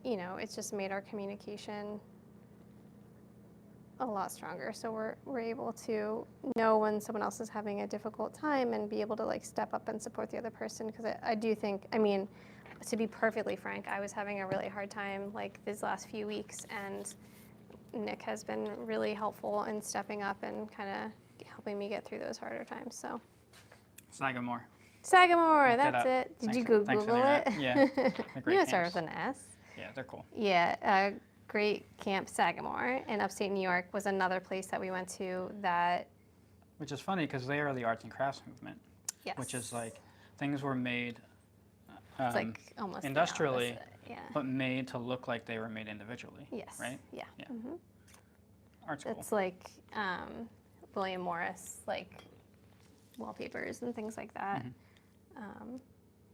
just made our communication a lot stronger. So we're able to know when someone else is having a difficult time and be able to like step up and support the other person. Because I do think, to be perfectly frank, I was having a really hard time like these last few weeks, and Nick has been really helpful in stepping up and kind of helping me get through those harder times. So Sagamore. Sagamore, Looked it that's up. it. Did Thanks you for the Google internet. it? Yeah. The great You know it starts camps. with an S. Yeah, they're cool. Yeah, Great Camp Sagamore in upstate New York was another place that we went to that. Which is funny because they are the arts and crafts movement. Yes. Which is like things were made It's like almost the industrially, opposite. Yeah. but made to look like they were made individually. Yes. Right? Yeah. Yeah. Mm-hmm. Art's cool. It's like William Morris, like wallpapers and things like that.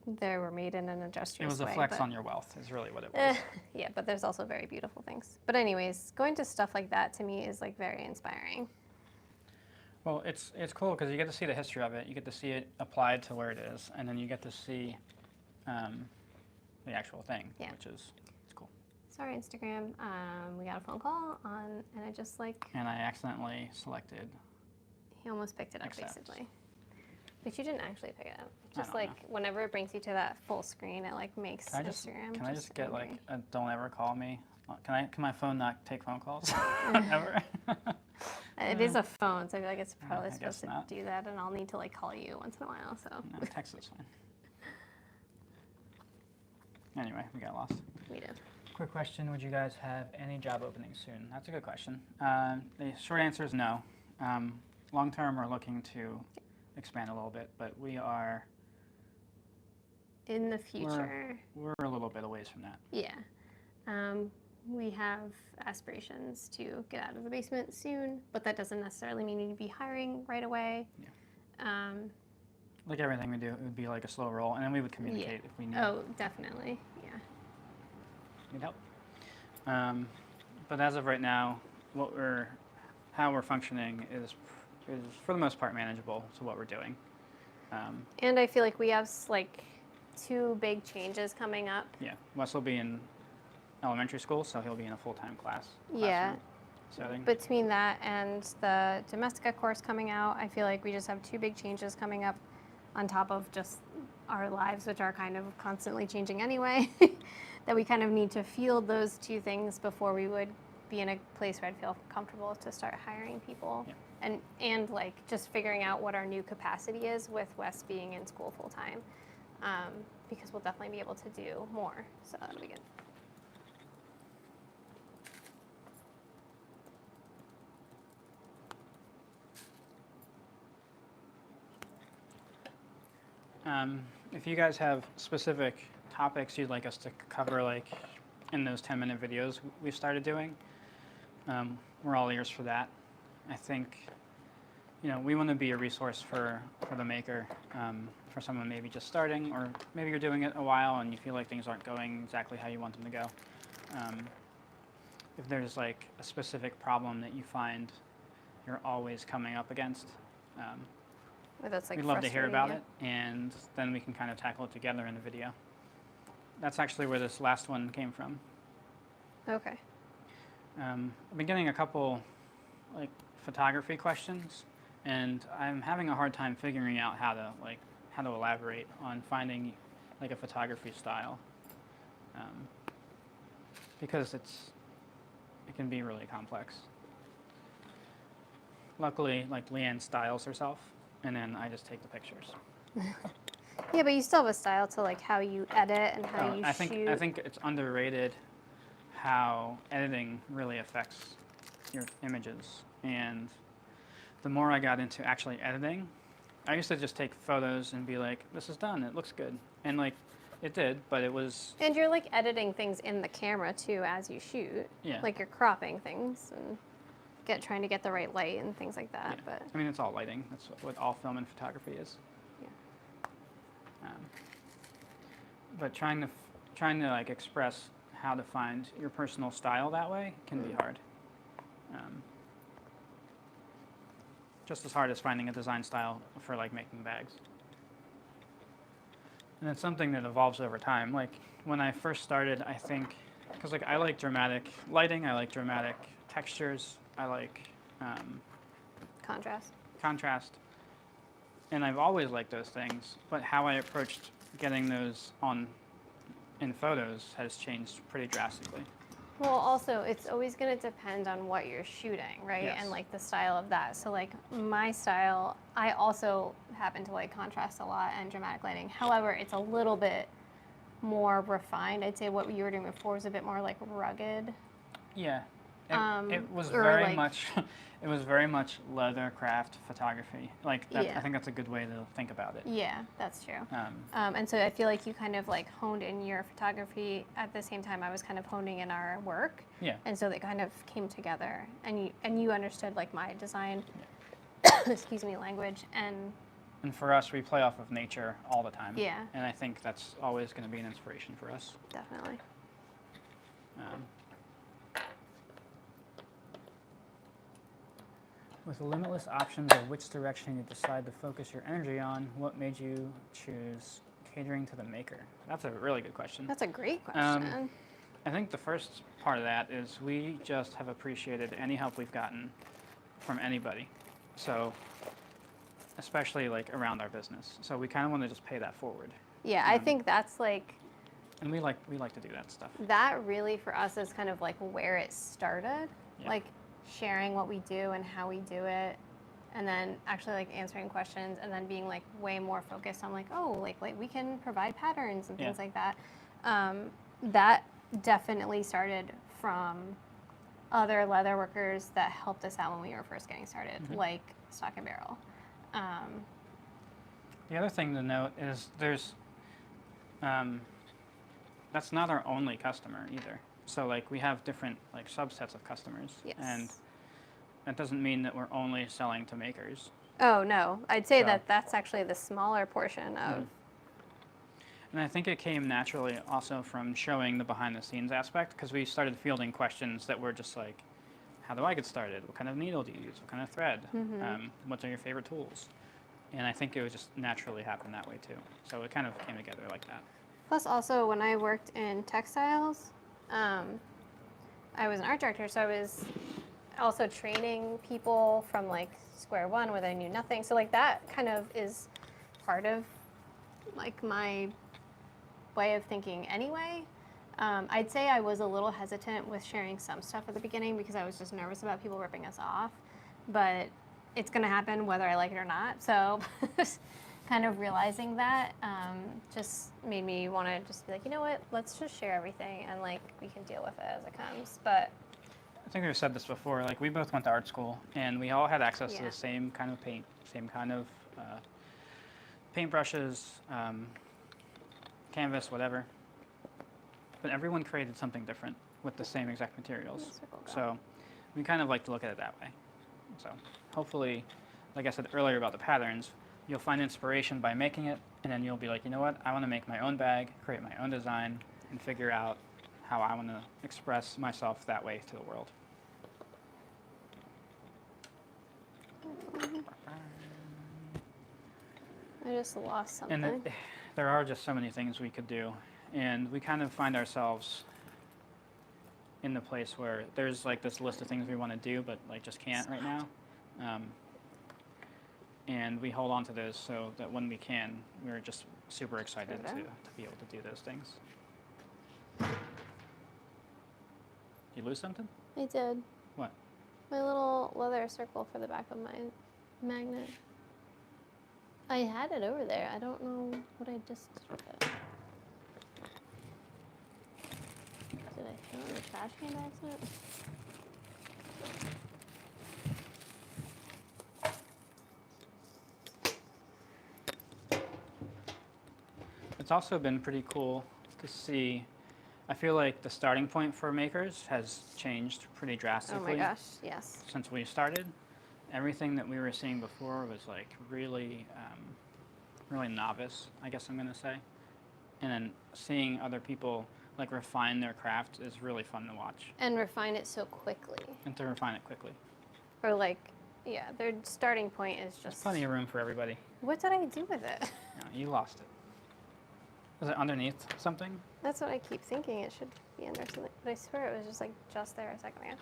They were made in an industrious way. It was a flex on your wealth is really what it was. Yeah, but there's also very beautiful things. But anyways, going to stuff like that to me is like very inspiring. Well, it's cool because you get to see the history of it. You get to see it applied to where it is, and then you get to see the actual thing, which is it's cool. Sorry, Instagram. We got a phone call and I just like. And I accidentally selected. He almost picked it up, accept. basically. But you didn't actually pick it up. I Just don't like know. whenever it brings you to that full screen, it like makes Instagram. Can I just get angry. like a don't ever call me? Can my phone not take phone calls ever? It is a phone, so I feel like it's probably I supposed guess to not. do that, and I'll need to like call you once in a while. So No, text is fine. Anyway, we got lost. we do. Quick question: would you guys have any job openings soon? That's a good question. The short answer is no. Long term, we're looking to expand a little bit, but we are. In the future, We're a little bit a ways from that. yeah. We have aspirations to get out of the basement soon, but that doesn't necessarily mean we need to be hiring right away. Yeah. Like everything we do, it would be like a slow roll, and then we would communicate if we need. Oh, definitely, yeah. Need help. But as of right now, how we're functioning is for the most part manageable to what we're doing. And I feel like we have like 2 big changes coming up. Yeah, Wes will be in elementary school, so he'll be in a full-time classroom setting. Between that and the Domestica course coming out, I feel like we just have 2 big changes coming up on top of just our lives, which are kind of constantly changing anyway, that we kind of need to field those 2 things before we would be in a place where I'd feel comfortable to start hiring people. Yeah. And like just figuring out what our new capacity is with Wes being in school full-time, because we'll definitely be able to do more, so that'll be good. If you guys have specific topics you'd like us to cover, like in those 10-minute videos we've started doing, we're all ears for that. I think, we want to be a resource for the maker, for someone maybe just starting, or maybe you're doing it a while and you feel like things aren't going exactly how you want them to go. If there's like a specific problem that you find you're always coming up against, that's like we'd love to hear about it, and then we can kind of tackle it together in the video. That's actually where this last one came from. Okay. I've been getting a couple like photography questions, and I'm having a hard time figuring out how to elaborate on finding like a photography style, because it can be really complex. Luckily, like Leanne styles herself, and then I just take the pictures. Yeah, but you still have a style to like how you edit and how you shoot. I think it's underrated how editing really affects your images. And the more I got into actually editing, I used to just take photos and be like, this is done, it looks good. And like, it did, but it was... And you're like editing things in the camera too as you shoot. Yeah. Like you're cropping things and trying to get the right light and things like that. Yeah. But I mean, it's all lighting. That's what all film and photography is. Yeah. But trying to like express how to find your personal style that way can be hard. Just as hard as finding a design style for like making bags. And it's something that evolves over time. Like when I first started, I think, because like I like dramatic lighting, I like dramatic textures, I like contrast, and I've always liked those things. But how I approached getting those in photos has changed pretty drastically. Well, also, it's always going to depend on what you're shooting, right? Yes. And like the style of that. So like my style, I also happen to like contrast a lot and dramatic lighting. However, it's a little bit more refined. I'd say what you were doing before was a bit more like rugged. Yeah. It was it was very much Leathercraft photography. Like that, Yeah. I think that's a good way to think about it. Yeah, that's true. And so I feel like you kind of like honed in your photography at the same time I was kind of honing in our work. Yeah. And so they kind of came together, and you understood like my design, excuse me, language, And for us, we play off of nature all the time. Yeah. And I think that's always going to be an inspiration for us. Definitely. With limitless options of which direction you decide to focus your energy on, what made you choose catering to the maker? That's a really good question. That's a great question. I think the first part of that is we just have appreciated any help we've gotten from anybody. So, especially like around our business. So we kind of want to just pay that forward. Yeah, I think that's like... And we like to do that stuff. That really for us is kind of like where it started. Yeah. Like sharing what we do and how we do it, and then actually like answering questions, and then being like way more focused on like, oh, like we can provide patterns and things like that. That definitely started from other leather workers that helped us out when we were first getting started, like Stock and Barrel. The other thing to note is that's not our only customer either. So like we have different like subsets of customers. Yes. And that doesn't mean that we're only selling to makers. Oh no, I'd say that that's actually the smaller portion of. And I think it came naturally also from showing the behind the scenes aspect, because we started fielding questions that were just like, how do I get started? What kind of needle do you use? What kind of thread? What are your favorite tools? And I think it would just naturally happen that way too. So it kind of came together like that. Plus also when I worked in textiles, I was an art director, so I was also training people from like square one where they knew nothing. So like that kind of is part of like my way of thinking anyway. I'd say I was a little hesitant with sharing some stuff at the beginning because I was just nervous about people ripping us off, but it's gonna happen whether I like it or not. So kind of realizing that just made me want to just be like, you know what, let's just share everything and like we can deal with it as it comes. But I think we've said this before, like we both went to art school and we all had access to the same kind of paint, same kind of paintbrushes, canvas, whatever. but everyone created something different with the same exact materials. Circle go. So we kind of like to look at it that way. So hopefully, like I said earlier about the patterns, you'll find inspiration by making it, and then you'll be like, you know what, I want to make my own bag, create my own design, and figure out how I want to express myself that way to the world. I just lost something. And there are just so many things we could do, and we kind of find ourselves in the place where there's like this list of things we want to do, but like just can't right now. And we hold on to those so that when we can, we're just super excited to be able to do those things. You lose something? I did. What? My little leather circle for the back of my magnet. I had it over there. I don't know what I just did with it. Did I throw it in the trash can by accident? It's also been pretty cool to see. I feel like the starting point for makers has changed pretty drastically. Oh my gosh, yes. Since we started. Everything that we were seeing before was like really, really novice, I guess I'm going to say. And then seeing other people like refine their craft is really fun to watch. And refine it so quickly. And to refine it quickly. Or like, yeah, their starting point is just... There's plenty of room for everybody. What did I do with it? No, you lost it. Was it underneath something? That's what I keep thinking. It should be under something. But I swear it was just like just there a second ago.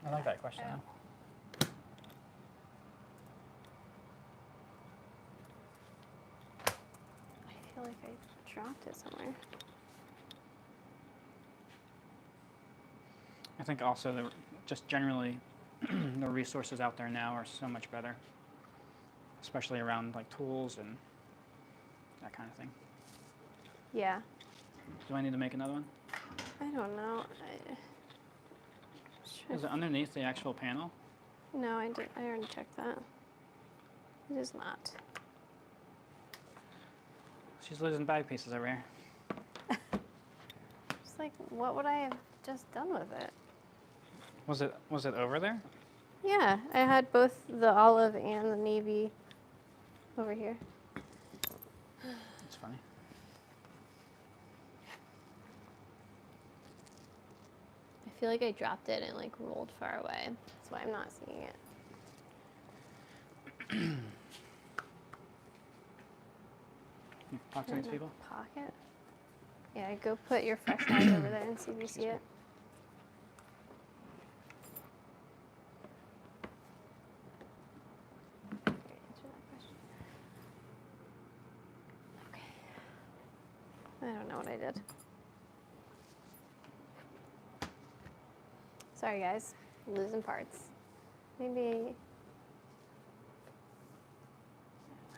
I like that question. I feel like I dropped it somewhere. I think also just generally the resources out there now are so much better, especially around like tools and that kind of thing. Yeah. Do I need to make another one? I don't know. Is it underneath the actual panel? No, I already checked that. It is not. She's losing bag pieces over here. It's like, what would I have just done with it? Was it over there? Yeah, I had both the olive and the navy over here. That's funny. I feel like I dropped it and like rolled far away. That's why I'm not seeing it. Talk to these people. Pocket? Yeah, go put your fresh bag over there and see if you see it. Okay. I don't know what I did. Sorry guys, losing parts. Maybe.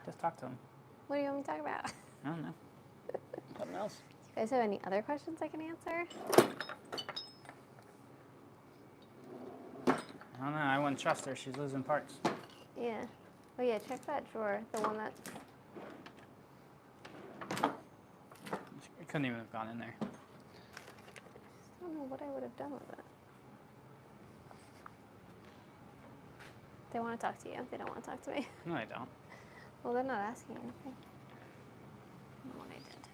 Just talk to him. What do you want me to talk about? I don't know. Something else. Do you guys have any other questions I can answer? I don't know. I wouldn't trust her. She's losing parts. Yeah. Oh yeah, check that drawer. The one that. It couldn't even have gone in there. I don't know what I would have done with it. They want to talk to you. They don't want to talk to me. No, I don't. Well, they're not asking anything. I don't know what I did.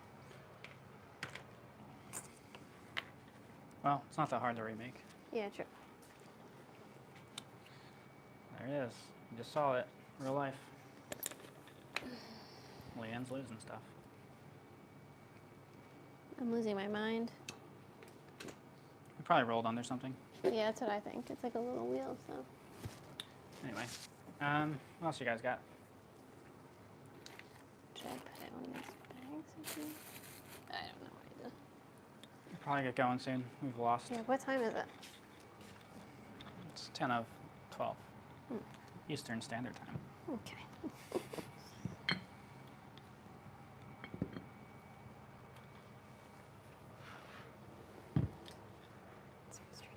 Well, it's not that hard to remake. Yeah, true. There it is. You just saw it. Real life. Leanne's losing stuff. I'm losing my mind. You probably rolled under something. Yeah, that's what I think. It's like a little wheel, so. Anyway. What else you guys got? Should I put it on these bags or something? I don't know what I did. We'll probably get going soon. We've lost. Yeah, what time is it? It's 10 of 12. Eastern Standard Time. Okay.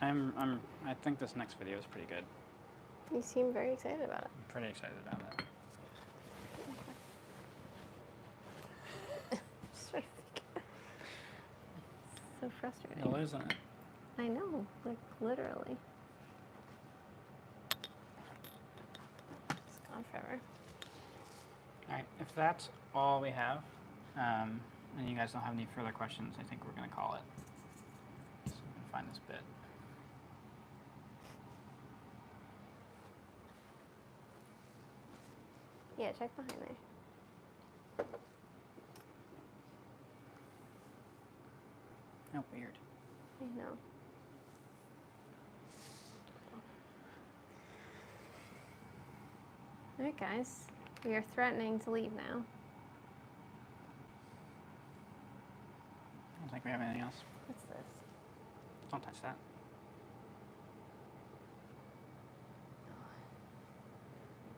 I think this next video is pretty good. You seem very excited about it. I'm pretty excited about it. So frustrating. You're losing it. I know, like literally. It's gone forever. All right, if that's all we have, and you guys don't have any further questions, I think we're going to call it. So we can find this bit. Yeah, check behind there. Oh, weird. I know. All right, guys. We are threatening to leave now. I don't think we have anything else. What's this? Don't touch that.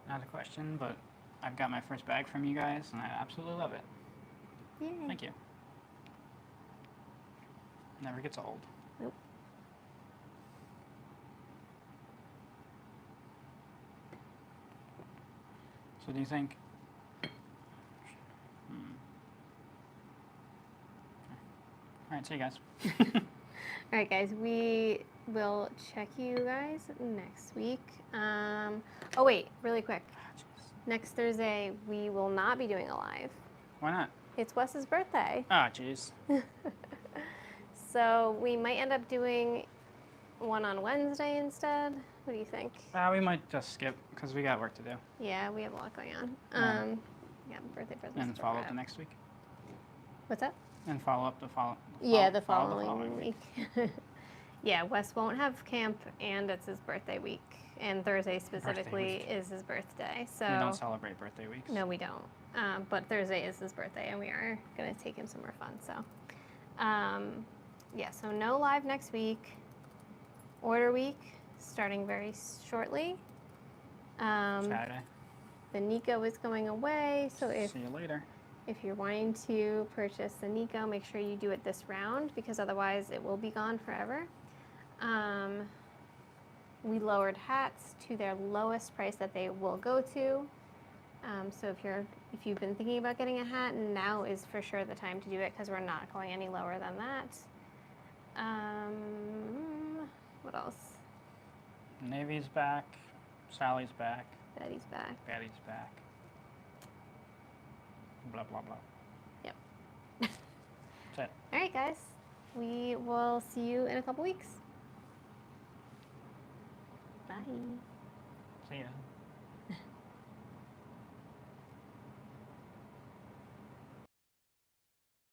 Not a question, but I've got my first bag from you guys, and I absolutely love it. Yay. Thank you. Never gets old. Nope. So do you think... All right, see you guys. All right, guys. We will check you guys next week. Oh, wait, really quick. Next Thursday, we will not be doing a live. Why not? It's Wes's birthday. Ah, jeez. So we might end up doing one on Wednesday instead. What do you think? We might just skip because we got work to do. Yeah, we have a lot going on. Yeah, birthday presents. And follow up the next week. What's that? And follow up the the following week. Yeah, Wes won't have camp, and it's his birthday week. And Thursday specifically is his birthday. So we don't celebrate birthday weeks. No, we don't. But Thursday is his birthday, and we are going to take him somewhere fun. So, yeah, so no live next week. Order week starting very shortly. Saturday. The Nico is going away, so See you later. if you're wanting to purchase the Nico, make sure you do it this round because otherwise it will be gone forever. We lowered hats to their lowest price that they will go to. So if you've been thinking about getting a hat, now is for sure the time to do it because we're not going any lower than that. What else? Navy's back. Sally's back. Betty's back. Patty's back. Blah, blah, blah. Yep. That's it. All right, guys. We will see you in a couple weeks. Bye. See ya.